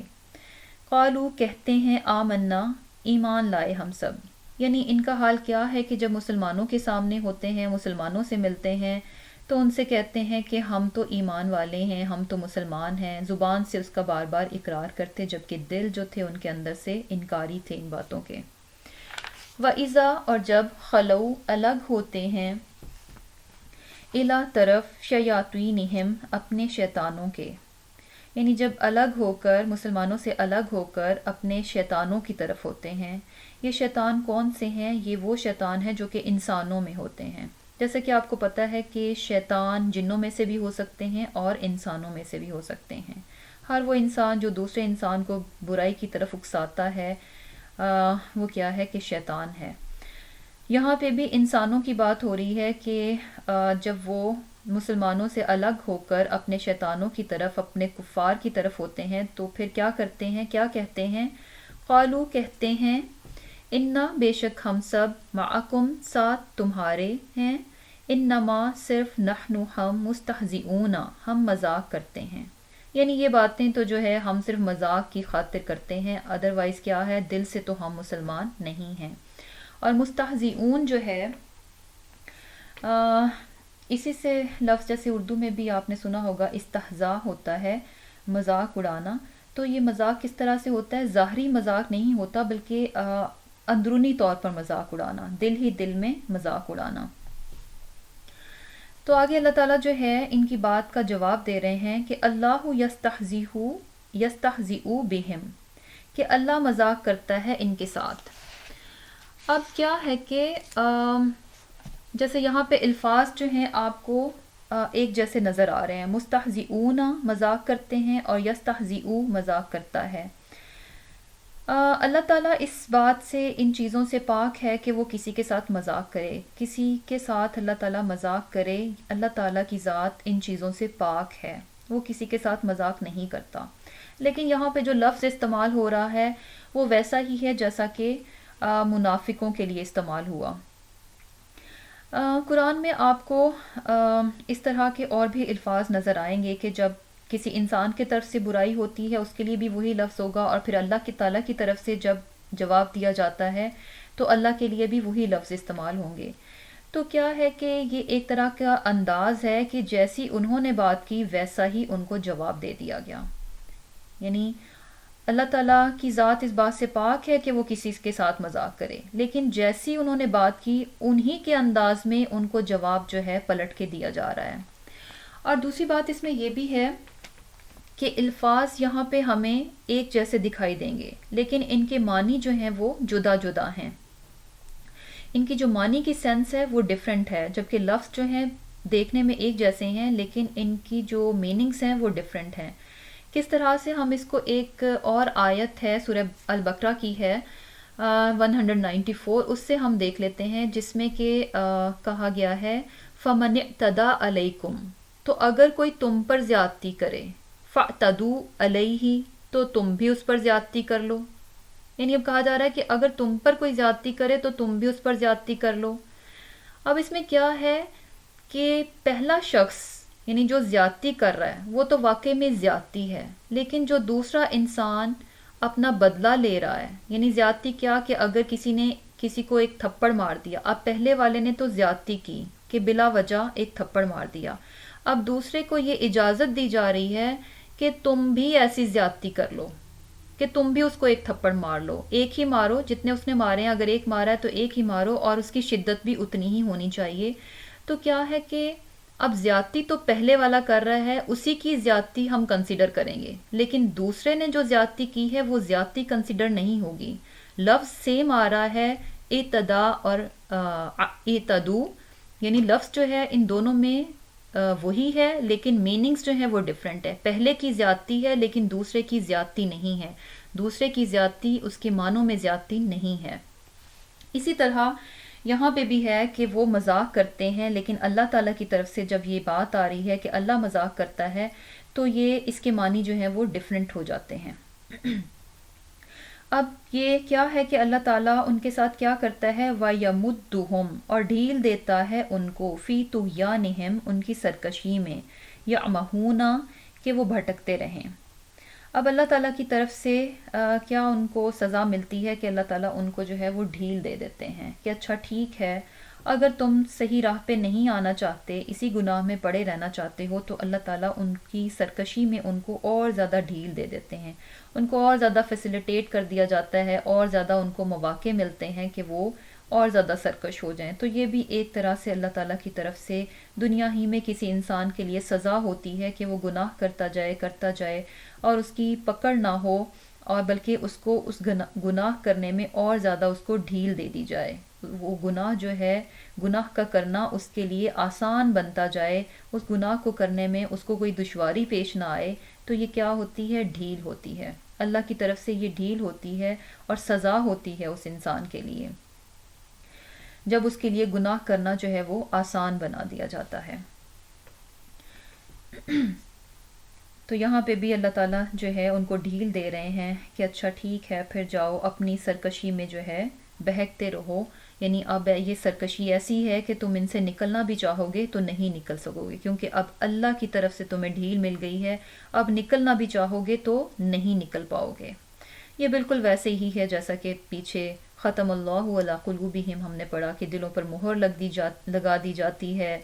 قالوا کہتے ہیں آمنا ایمان لائے ہم سب، یعنی ان کا حال کیا ہے کہ جب مسلمانوں کے سامنے ہوتے ہیں، مسلمانوں سے ملتے ہیں تو ان سے کہتے ہیں کہ ہم تو ایمان والے ہیں، ہم تو مسلمان ہیں، زبان سے اس کا بار بار اقرار کرتے، جبکہ دل جو تھے ان کے اندر سے انکاری تھے ان باتوں کے۔ وَإِذَا، اور جب خلو الگ ہوتے ہیں، اِلیٰ طرف شیاطینہم اپنے شیطانوں کے، یعنی جب الگ ہو کر، مسلمانوں سے الگ ہو کر اپنے شیطانوں کی طرف ہوتے ہیں۔ یہ شیطان کون سے ہیں؟ یہ وہ شیطان ہیں جو کہ انسانوں میں ہوتے ہیں۔ جیسے کہ آپ کو پتہ ہے کہ شیطان جنوں میں سے بھی ہو سکتے ہیں اور انسانوں میں سے بھی ہو سکتے ہیں۔ ہر وہ انسان جو دوسرے انسان کو برائی کی طرف اکساتا ہے، وہ کیا ہے کہ شیطان ہے۔ یہاں پہ بھی انسانوں کی بات ہو رہی ہے کہ جب وہ مسلمانوں سے الگ ہو کر اپنے شیطانوں کی طرف، اپنے کفار کی طرف ہوتے ہیں تو پھر کیا کرتے ہیں، کیا کہتے ہیں؟ قالو کہتے ہیں، انا بے شک ہم سب، معکم ساتھ تمہارے ہیں، انما صرف نحن ہم، مستہزئون ہم مذاق کرتے ہیں۔ یعنی یہ باتیں تو جو ہے ہم صرف مذاق کی خاطر کرتے ہیں، ادروائز کیا ہے، دل سے تو ہم مسلمان نہیں ہیں۔ اور مستہزئون جو ہے اسی سے لفظ، جیسے اردو میں بھی آپ نے سنا ہوگا استہزاء ہوتا ہے، مذاق اڑانا، تو یہ مذاق کس طرح سے ہوتا ہے؟ ظاہری مذاق نہیں ہوتا، بلکہ اندرونی طور پر مذاق اڑانا، دل ہی دل میں مذاق اڑانا۔ تو آگے اللہ تعالیٰ جو ہے ان کی بات کا جواب دے رہے ہیں کہ اللہ یستہزئ بہم، کہ اللہ مذاق کرتا ہے ان کے ساتھ۔ اب کیا ہے کہ جیسے یہاں پہ الفاظ جو ہیں آپ کو ایک جیسے نظر آ رہے ہیں، مستہزئون مذاق کرتے ہیں اور یستہزئ مذاق کرتا ہے۔ اللہ تعالیٰ اس بات سے، ان چیزوں سے پاک ہے کہ وہ کسی کے ساتھ مذاق کرے، کسی کے ساتھ اللہ تعالیٰ مذاق کرے۔ اللہ تعالیٰ کی ذات ان چیزوں سے پاک ہے، وہ کسی کے ساتھ مذاق نہیں کرتا۔ لیکن یہاں پہ جو لفظ استعمال ہو رہا ہے وہ ویسا ہی ہے جیسا کہ منافقوں کے لیے استعمال ہوا۔ قرآن میں آپ کو اس طرح کے اور بھی الفاظ نظر آئیں گے کہ جب کسی انسان کی طرف سے برائی ہوتی ہے اس کے لیے بھی وہی لفظ ہوگا، اور پھر اللہ کی تعالیٰ کی طرف سے جب جواب دیا جاتا ہے تو اللہ کے لیے بھی وہی لفظ استعمال ہوں گے۔ تو کیا ہے کہ یہ ایک طرح کا انداز ہے کہ جیسی انہوں نے بات کی ویسا ہی ان کو جواب دے دیا گیا۔ یعنی اللہ تعالیٰ کی ذات اس بات سے پاک ہے کہ وہ کسی کے ساتھ مذاق کرے، لیکن جیسی انہوں نے بات کی انہی کے انداز میں ان کو جواب جو ہے پلٹ کے دیا جا رہا ہے۔ اور دوسری بات اس میں یہ بھی ہے کہ الفاظ یہاں پہ ہمیں ایک جیسے دکھائی دیں گے، لیکن ان کے معنی جو ہیں وہ جدا جدا ہیں، ان کی جو معنی کی سینس ہے وہ ڈیفرنٹ ہے، جبکہ لفظ جو ہیں دیکھنے میں ایک جیسے ہیں لیکن ان کی جو میننگز ہیں وہ ڈیفرنٹ ہیں۔ کس طرح سے ہم اس کو ایک اور آیت ہے سورہ البقرہ کی ہے 194، اس سے ہم دیکھ لیتے ہیں، جس میں کہ کہا گیا ہے فَمَنِ اعْتَدَىٰ عَلَيْكُمْ، تو اگر کوئی تم پر زیادتی کرے، فَاعْتَدُوا عَلَيْهِ، تو تم بھی اس پر زیادتی کر لو۔ یعنی اب کہا جا رہا ہے کہ اگر تم پر کوئی زیادتی کرے تو تم بھی اس پر زیادتی کر لو۔ اب اس میں کیا ہے کہ پہلا شخص یعنی جو زیادتی کر رہا ہے وہ تو واقعی میں زیادتی ہے، لیکن جو دوسرا انسان اپنا بدلہ لے رہا ہے، یعنی زیادتی کیا کہ اگر کسی نے کسی کو ایک تھپڑ مار دیا، اب پہلے والے نے تو زیادتی کی کہ بلا وجہ ایک تھپڑ مار دیا، اب دوسرے کو یہ اجازت دی جا رہی ہے کہ تم بھی ایسی زیادتی کر لو، کہ تم بھی اس کو ایک تھپڑ مار لو، ایک ہی مارو جتنے اس نے مارے ہیں، اگر ایک مارا ہے تو ایک ہی مارو، اور اس کی شدت بھی اتنی ہی ہونی چاہیے۔ تو کیا ہے کہ اب زیادتی تو پہلے والا کر رہا ہے، اسی کی زیادتی ہم کنسیڈر کریں گے، لیکن دوسرے نے جو زیادتی کی ہے وہ زیادتی کنسیڈر نہیں ہوگی۔ لفظ سیم آ رہا ہے اعتدا اور اعتدو، یعنی لفظ جو ہے ان دونوں میں وہی ہے، لیکن میننگز جو ہیں وہ ڈیفرنٹ ہے۔ پہلے کی زیادتی ہے لیکن دوسرے کی زیادتی نہیں ہے، دوسرے کی زیادتی اس کے معنوں میں زیادتی نہیں ہے۔ اسی طرح یہاں پہ بھی ہے کہ وہ مذاق کرتے ہیں، لیکن اللہ تعالیٰ کی طرف سے جب یہ بات آ رہی ہے کہ اللہ مذاق کرتا ہے تو یہ اس کے معنی جو ہیں وہ ڈیفرنٹ ہو جاتے ہیں۔ اب یہ کیا ہے کہ اللہ تعالیٰ ان کے ساتھ کیا کرتا ہے، وَيَمُدُّهُمْ، اور ڈھیل دیتا ہے ان کو، فی طغیانہم، ان کی سرکشی میں، یعمہون، کہ وہ بھٹکتے رہیں۔ اب اللہ تعالیٰ کی طرف سے کیا ان کو سزا ملتی ہے کہ اللہ تعالیٰ ان کو جو ہے وہ ڈھیل دے دیتے ہیں کہ اچھا ٹھیک ہے، اگر تم صحیح راہ پہ نہیں آنا چاہتے، اسی گناہ میں پڑے رہنا چاہتے ہو، تو اللہ تعالیٰ ان کی سرکشی میں ان کو اور زیادہ ڈھیل دے دیتے ہیں، ان کو اور زیادہ فیسیلیٹیٹ کر دیا جاتا ہے، اور زیادہ ان کو مواقع ملتے ہیں کہ وہ اور زیادہ سرکش ہو جائیں۔ تو یہ بھی ایک طرح سے اللہ تعالیٰ کی طرف سے دنیا ہی میں کسی انسان کے لیے سزا ہوتی ہے کہ وہ گناہ کرتا جائے اور اس کی پکڑ نہ ہو، اور بلکہ اس کو اس گناہ کرنے میں اور زیادہ اس کو ڈھیل دے دی جائے، وہ گناہ جو ہے، گناہ کا کرنا اس کے لیے آسان بنتا جائے، اس گناہ کو کرنے میں اس کو کوئی دشواری پیش نہ آئے، تو یہ کیا ہوتی ہے، ڈھیل ہوتی ہے، اللہ کی طرف سے یہ ڈھیل ہوتی ہے اور سزا ہوتی ہے اس انسان کے لیے، جب اس کے لیے گناہ کرنا جو ہے وہ آسان بنا دیا جاتا ہے۔ تو یہاں پہ بھی اللہ تعالیٰ جو ہے ان کو ڈھیل دے رہے ہیں کہ اچھا ٹھیک ہے، پھر جاؤ اپنی سرکشی میں جو ہے بہکتے رہو، یعنی اب یہ سرکشی ایسی ہے کہ تم ان سے نکلنا بھی چاہو گے تو نہیں نکل سکو گے، کیونکہ اب اللہ کی طرف سے تمہیں ڈھیل مل گئی ہے، اب نکلنا بھی چاہو گے تو نہیں نکل پاؤ گے۔ یہ بالکل ویسے ہی ہے جیسا کہ پیچھے ختم اللہ علی قلوبہم ہم نے پڑھا کہ دلوں پر مہر لگا دی جاتی ہے،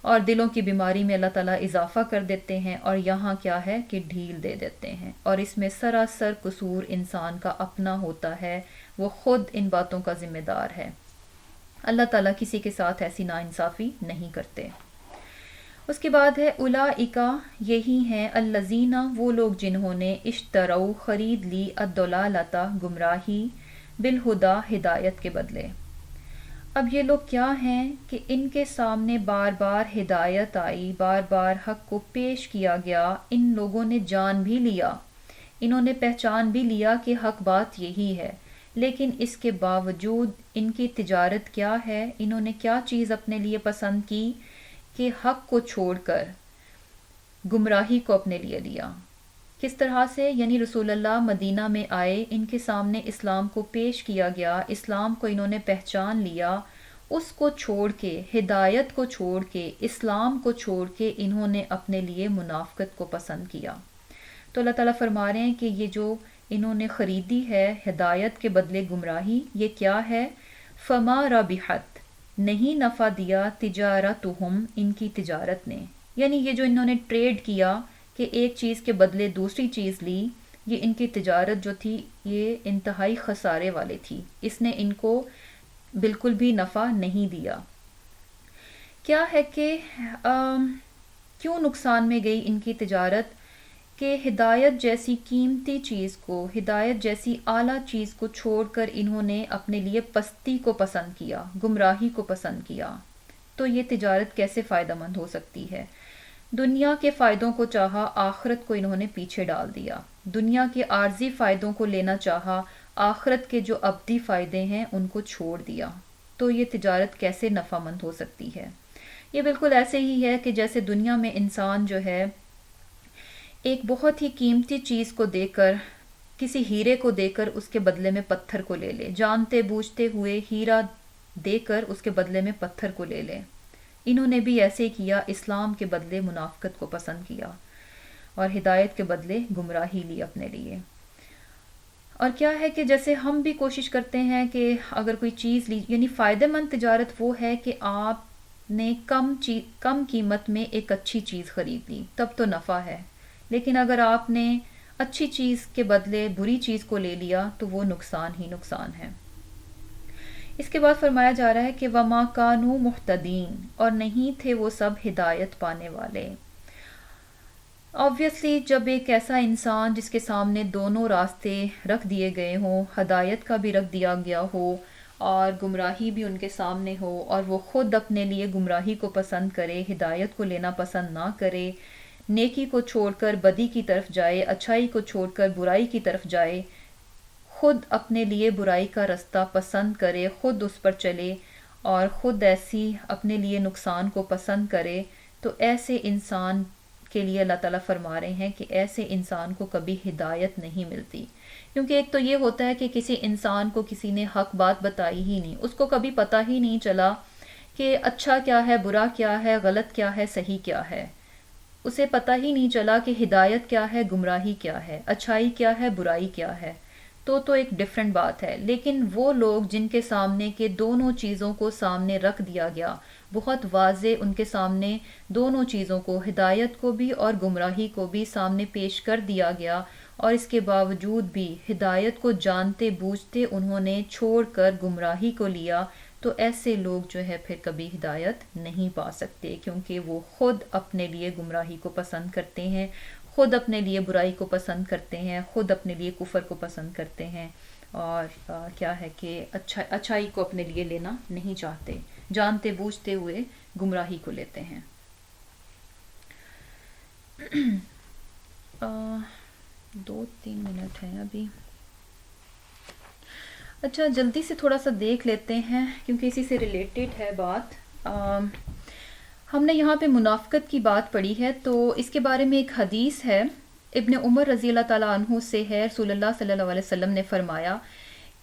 اور دلوں کی بیماری میں اللہ تعالیٰ اضافہ کر دیتے ہیں، اور یہاں کیا ہے کہ ڈھیل دے دیتے ہیں، اور اس میں سراسر قصور انسان کا اپنا ہوتا ہے، وہ خود ان باتوں کا ذمہ دار ہے۔ اللہ تعالیٰ کسی کے ساتھ ایسی ناانصافی نہیں کرتے۔ اس کے بعد ہے اولئک، یہی ہیں، الذین، وہ لوگ جنہوں نے اشتروا، خرید لی، الضلالۃ، گمراہی، بالہدا، ہدایت کے بدلے۔ اب یہ لوگ کیا ہیں کہ ان کے سامنے بار بار ہدایت آئی، بار بار حق کو پیش کیا گیا، ان لوگوں نے جان بھی لیا، انہوں نے پہچان بھی لیا کہ حق بات یہی ہے، لیکن اس کے باوجود ان کی تجارت کیا ہے، انہوں نے کیا چیز اپنے لیے پسند کی کہ حق کو چھوڑ کر گمراہی کو اپنے لیے لیا۔ کس طرح سے، یعنی رسول اللہ مدینہ میں آئے، ان کے سامنے اسلام کو پیش کیا گیا، اسلام کو انہوں نے پہچان لیا، اس کو چھوڑ کے، ہدایت کو چھوڑ کے، اسلام کو چھوڑ کے انہوں نے اپنے لیے منافقت کو پسند کیا۔ تو اللہ تعالیٰ فرما رہے ہیں کہ یہ جو انہوں نے خریدی ہے ہدایت کے بدلے گمراہی، یہ کیا ہے، فما ربحت، نہیں نفع دیا، تجارتہم، ان کی تجارت نے، یعنی یہ جو انہوں نے ٹریڈ کیا کہ ایک چیز کے بدلے دوسری چیز لی، یہ ان کی تجارت جو تھی یہ انتہائی خسارے والی تھی، اس نے ان کو بالکل بھی نفع نہیں دیا۔ کیا ہے کہ کیوں نقصان میں گئی ان کی تجارت؟ کہ ہدایت جیسی قیمتی چیز کو، ہدایت جیسی اعلیٰ چیز کو چھوڑ کر انہوں نے اپنے لیے پستی کو پسند کیا، گمراہی کو پسند کیا۔ تو یہ تجارت کیسے فائدہ مند ہو سکتی ہے؟ دنیا کے فائدوں کو چاہا، آخرت کو انہوں نے پیچھے ڈال دیا۔ دنیا کے عارضی فائدوں کو لینا چاہا، آخرت کے جو ابدی فائدے ہیں ان کو چھوڑ دیا۔ تو یہ تجارت کیسے نفع مند ہو سکتی ہے؟ یہ بالکل ایسے ہی ہے کہ جیسے دنیا میں انسان جو ہے ایک بہت ہی قیمتی چیز کو دے کر، کسی ہیرے کو دے کر اس کے بدلے میں پتھر کو لے لے، جانتے بوجھتے ہوئے ہیرا دے کر اس کے بدلے میں پتھر کو لے لے۔ انہوں نے بھی ایسے کیا، اسلام کے بدلے منافقت کو پسند کیا اور ہدایت کے بدلے گمراہی لی اپنے لیے۔ اور کیا ہے کہ جیسے ہم بھی کوشش کرتے ہیں کہ اگر کوئی چیز لی، یعنی فائدہ مند تجارت وہ ہے کہ آپ نے کم قیمت میں ایک اچھی چیز خرید لی، تب تو نفع ہے۔ لیکن اگر آپ نے اچھی چیز کے بدلے بری چیز کو لے لیا تو وہ نقصان ہی نقصان ہے۔ اس کے بعد فرمایا جا رہا ہے کہ وَمَا كَانُوا مُهْتَدِينَ، اور نہیں تھے وہ سب ہدایت پانے والے۔ آبویسلی جب ایک ایسا انسان جس کے سامنے دونوں راستے رکھ دیے گئے ہوں، ہدایت کا بھی رکھ دیا گیا ہو اور گمراہی بھی ان کے سامنے ہو، اور وہ خود اپنے لیے گمراہی کو پسند کرے، ہدایت کو لینا پسند نہ کرے، نیکی کو چھوڑ کر بدی کی طرف جائے، اچھائی کو چھوڑ کر برائی کی طرف جائے، خود اپنے لیے برائی کا رستہ پسند کرے، خود اس پر چلے اور خود ایسی اپنے لیے نقصان کو پسند کرے، تو ایسے انسان کے لیے اللہ تعالیٰ فرما رہے ہیں کہ ایسے انسان کو کبھی ہدایت نہیں ملتی۔ کیونکہ ایک تو یہ ہوتا ہے کہ کسی انسان کو کسی نے حق بات بتائی ہی نہیں، اس کو کبھی پتہ ہی نہیں چلا کہ اچھا کیا ہے، برا کیا ہے، غلط کیا ہے، صحیح کیا ہے۔ اسے پتہ ہی نہیں چلا کہ ہدایت کیا ہے، گمراہی کیا ہے، اچھائی کیا ہے، برائی کیا ہے۔ تو ایک ڈیفرنٹ بات ہے۔ لیکن وہ لوگ جن کے سامنے کہ دونوں چیزوں کو سامنے رکھ دیا گیا، بہت واضح ان کے سامنے دونوں چیزوں کو، ہدایت کو بھی اور گمراہی کو بھی سامنے پیش کر دیا گیا، اور اس کے باوجود بھی ہدایت کو جانتے بوجھتے انہوں نے چھوڑ کر گمراہی کو لیا، تو ایسے لوگ جو ہے پھر کبھی ہدایت نہیں پا سکتے، کیونکہ وہ خود اپنے لیے گمراہی کو پسند کرتے ہیں، خود اپنے لیے برائی کو پسند کرتے ہیں، خود اپنے لیے کفر کو پسند کرتے ہیں، اور کیا ہے کہ اچھائی کو اپنے لیے لینا نہیں چاہتے، جانتے بوجھتے ہوئے گمراہی کو لیتے ہیں۔ 2-3 منٹ ہیں ابھی۔ اچھا جلدی سے تھوڑا سا دیکھ لیتے ہیں کیونکہ اسی سے ریلیٹڈ ہے بات۔ ہم نے یہاں پہ منافقت کی بات پڑھی ہے، تو اس کے بارے میں ایک حدیث ہے، ابن عمر رضی اللہ تعالیٰ عنہ سے ہے، رسول اللہ صلی اللہ علیہ وسلم نے فرمایا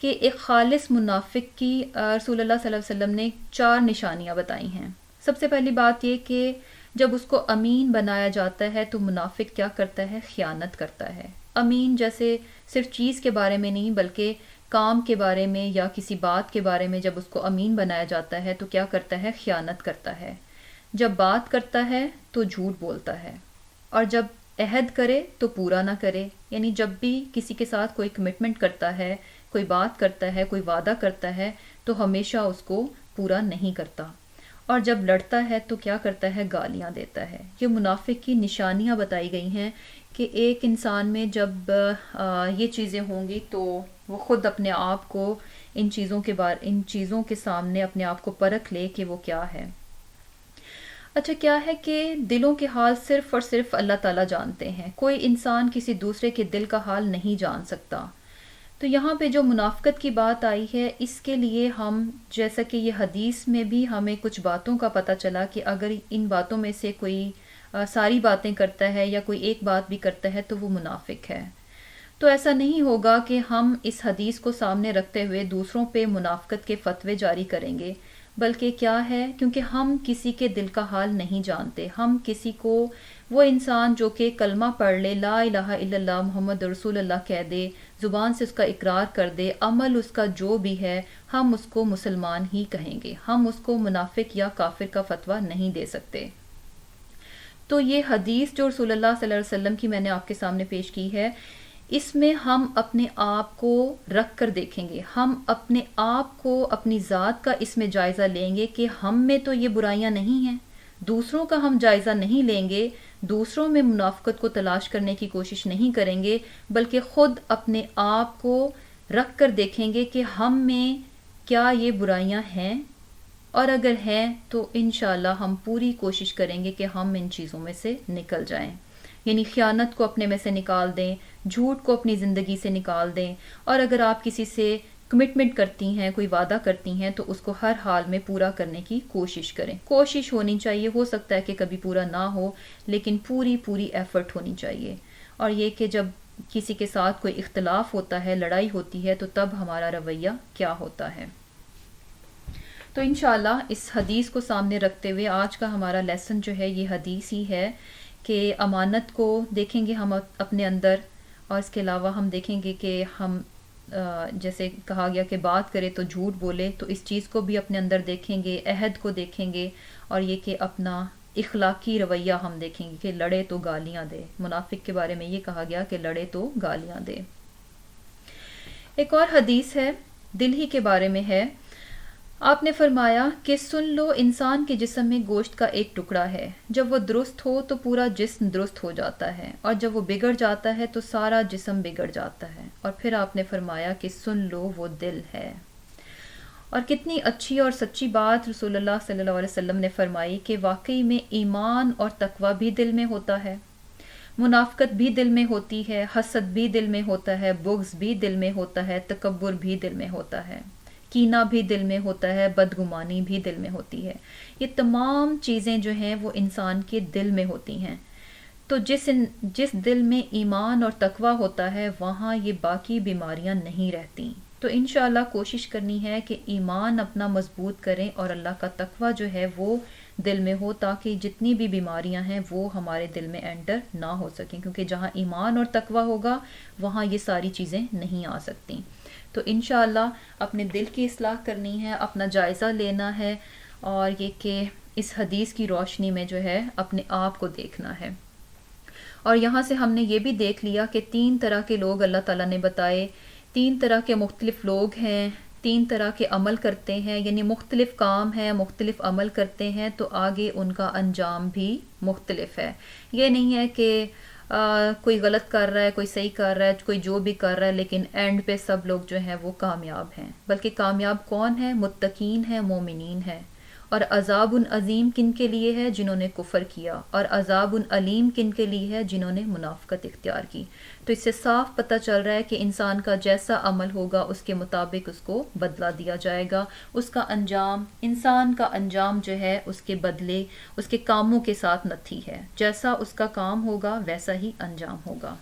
کہ ایک خالص منافق کی رسول اللہ صلی اللہ علیہ وسلم نے 4 نشانیاں بتائی ہیں۔ سب سے پہلی بات یہ کہ جب اس کو امین بنایا جاتا ہے تو منافق کیا کرتا ہے؟ خیانت کرتا ہے۔ امین جیسے صرف چیز کے بارے میں نہیں بلکہ کام کے بارے میں یا کسی بات کے بارے میں جب اس کو امین بنایا جاتا ہے تو کیا کرتا ہے؟ خیانت کرتا ہے۔ جب بات کرتا ہے تو جھوٹ بولتا ہے، اور جب عہد کرے تو پورا نہ کرے، یعنی جب بھی کسی کے ساتھ کوئی کمٹمنٹ کرتا ہے، کوئی بات کرتا ہے، کوئی وعدہ کرتا ہے تو ہمیشہ اس کو پورا نہیں کرتا، اور جب لڑتا ہے تو کیا کرتا ہے؟ گالیاں دیتا ہے۔ یہ منافق کی نشانیاں بتائی گئی ہیں کہ ایک انسان میں جب یہ چیزیں ہوں گی تو وہ خود اپنے آپ کو ان چیزوں کے سامنے اپنے آپ کو پرکھ لے کہ وہ کیا ہے۔ اچھا کیا ہے کہ دلوں کے حال صرف اور صرف اللہ تعالیٰ جانتے ہیں، کوئی انسان کسی دوسرے کے دل کا حال نہیں جان سکتا۔ تو یہاں پہ جو منافقت کی بات آئی ہے، اس کے لیے ہم جیسا کہ یہ حدیث میں بھی ہمیں کچھ باتوں کا پتہ چلا کہ اگر ان باتوں میں سے کوئی ساری باتیں کرتا ہے یا کوئی ایک بات بھی کرتا ہے تو وہ منافق ہے۔ تو ایسا نہیں ہوگا کہ ہم اس حدیث کو سامنے رکھتے ہوئے دوسروں پہ منافقت کے فتوے جاری کریں گے، بلکہ کیا ہے، کیونکہ ہم کسی کے دل کا حال نہیں جانتے۔ ہم کسی کو، وہ انسان جو کہ کلمہ پڑھ لے، لا الہ الا اللہ محمد رسول اللہ کہہ دے، زبان سے اس کا اقرار کر دے، عمل اس کا جو بھی ہے، ہم اس کو مسلمان ہی کہیں گے، ہم اس کو منافق یا کافر کا فتویٰ نہیں دے سکتے۔ تو یہ حدیث جو رسول اللہ صلی اللہ علیہ وسلم کی میں نے آپ کے سامنے پیش کی ہے، اس میں ہم اپنے آپ کو رکھ کر دیکھیں گے، ہم اپنے آپ کو اپنی ذات کا اس میں جائزہ لیں گے کہ ہم میں تو یہ برائیاں نہیں ہیں، دوسروں کا ہم جائزہ نہیں لیں گے، دوسروں میں منافقت کو تلاش کرنے کی کوشش نہیں کریں گے، بلکہ خود اپنے آپ کو رکھ کر دیکھیں گے کہ ہم میں کیا یہ برائیاں ہیں، اور اگر ہیں تو انشاءاللہ ہم پوری کوشش کریں گے کہ ہم ان چیزوں میں سے نکل جائیں، یعنی خیانت کو اپنے میں سے نکال دیں، جھوٹ کو اپنی زندگی سے نکال دیں، اور اگر آپ کسی سے کمٹمنٹ کرتی ہیں، کوئی وعدہ کرتی ہیں، تو اس کو ہر حال میں پورا کرنے کی کوشش کریں، کوشش ہونی چاہیے، ہو سکتا ہے کہ کبھی پورا نہ ہو لیکن پوری ایفرٹ ہونی چاہیے۔ اور یہ کہ جب کسی کے ساتھ کوئی اختلاف ہوتا ہے، لڑائی ہوتی ہے، تو تب ہمارا رویہ کیا ہوتا ہے۔ تو انشاءاللہ اس حدیث کو سامنے رکھتے ہوئے آج کا ہمارا لیسن جو ہے یہ حدیث ہی ہے کہ امانت کو دیکھیں گے ہم اپنے اندر، اور اس کے علاوہ ہم دیکھیں گے کہ ہم جیسے کہا گیا کہ بات کرے تو جھوٹ بولے، تو اس چیز کو بھی اپنے اندر دیکھیں گے، عہد کو دیکھیں گے، اور یہ کہ اپنا اخلاقی رویہ ہم دیکھیں گے کہ لڑے تو گالیاں دے، منافق کے بارے میں یہ کہا گیا کہ لڑے تو گالیاں دے۔ ایک اور حدیث ہے، دل ہی کے بارے میں ہے، آپ نے فرمایا کہ سن لو، انسان کے جسم میں گوشت کا ایک ٹکڑا ہے، جب وہ درست ہو تو پورا جسم درست ہو جاتا ہے، اور جب وہ بگڑ جاتا ہے تو سارا جسم بگڑ جاتا ہے۔ اور پھر آپ نے فرمایا کہ سن لو، وہ دل ہے۔ اور کتنی اچھی اور سچی بات رسول اللہ صلی اللہ علیہ وسلم نے فرمائی کہ واقعی میں ایمان اور تقوی بھی دل میں ہوتا ہے، منافقت بھی دل میں ہوتی ہے، حسد بھی دل میں ہوتا ہے، بغض بھی دل میں ہوتا ہے، تکبر بھی دل میں ہوتا ہے، کینہ بھی دل میں ہوتا ہے، بدگمانی بھی دل میں ہوتی ہے۔ یہ تمام چیزیں جو ہیں وہ انسان کے دل میں ہوتی ہیں۔ تو جس دل میں ایمان اور تقوی ہوتا ہے وہاں یہ باقی بیماریاں نہیں رہتی۔ تو انشاءاللہ کوشش کرنی ہے کہ ایمان اپنا مضبوط کریں اور اللہ کا تقوی جو ہے وہ دل میں ہو، تاکہ جتنی بھی بیماریاں ہیں وہ ہمارے دل میں انٹر نہ ہو سکیں، کیونکہ جہاں ایمان اور تقوی ہوگا وہاں یہ ساری چیزیں نہیں آ سکتی۔ تو انشاءاللہ اپنے دل کی اصلاح کرنی ہے، اپنا جائزہ لینا ہے، اور یہ کہ اس حدیث کی روشنی میں جو ہے اپنے آپ کو دیکھنا ہے۔ اور یہاں سے ہم نے یہ بھی دیکھ لیا کہ 3 طرح کے لوگ اللہ تعالیٰ نے بتائے، 3 طرح کے مختلف لوگ ہیں، 3 طرح کے عمل کرتے ہیں، یعنی مختلف کام ہیں، مختلف عمل کرتے ہیں، تو آگے ان کا انجام بھی مختلف ہے۔ یہ نہیں ہے کہ کوئی غلط کر رہا ہے، کوئی صحیح کر رہا ہے، کوئی جو بھی کر رہا ہے، لیکن اینڈ پہ سب لوگ جو ہیں وہ کامیاب ہیں، بلکہ کامیاب کون ہے؟ متقین ہیں، مومنین ہیں۔ اور عذاب عظیم کن کے لیے ہے؟ جنہوں نے کفر کیا، اور عذاب علیم کن کے لیے ہے؟ جنہوں نے منافقت اختیار کی۔ تو اس سے صاف پتہ چل رہا ہے کہ انسان کا جیسا عمل ہوگا اس کے مطابق اس کو بدلہ دیا جائے گا، اس کا انجام، انسان کا انجام جو ہے اس کے بدلے اس کے کاموں کے ساتھ نتھی ہے، جیسا اس کا کام ہوگا ویسا ہی انجام ہوگا۔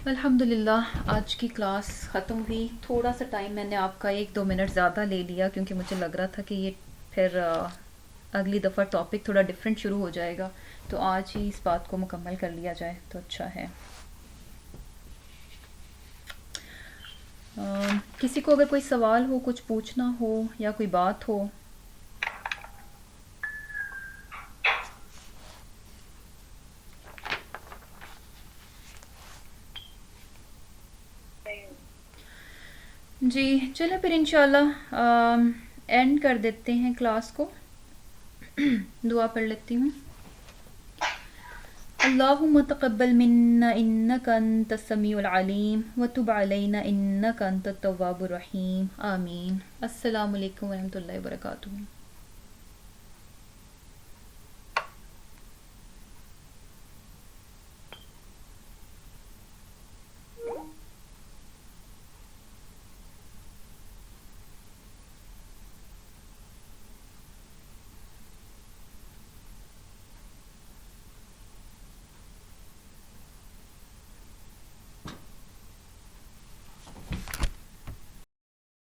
الحمدللہ آج کی کلاس ختم ہوئی، تھوڑا سا ٹائم میں نے آپ کا 1-2 منٹ زیادہ لے لیا، کیونکہ مجھے لگ رہا تھا کہ یہ پھر اگلی دفعہ ٹاپک تھوڑا ڈیفرنٹ شروع ہو جائے گا، تو آج ہی اس بات کو مکمل کر لیا جائے تو اچھا ہے۔ کسی کو اگر کوئی سوال ہو، کچھ پوچھنا ہو یا کوئی بات ہو۔ جی چلیں پھر انشاءاللہ اینڈ کر دیتے ہیں کلاس کو۔ دعا پڑھ لیتی ہوں۔ اللہم تقبل منا انک انت السمیع العلیم وتب علینا انک انت التواب الرحیم، آمین۔ السلام علیکم ورحمۃ اللہ وبرکاتہ۔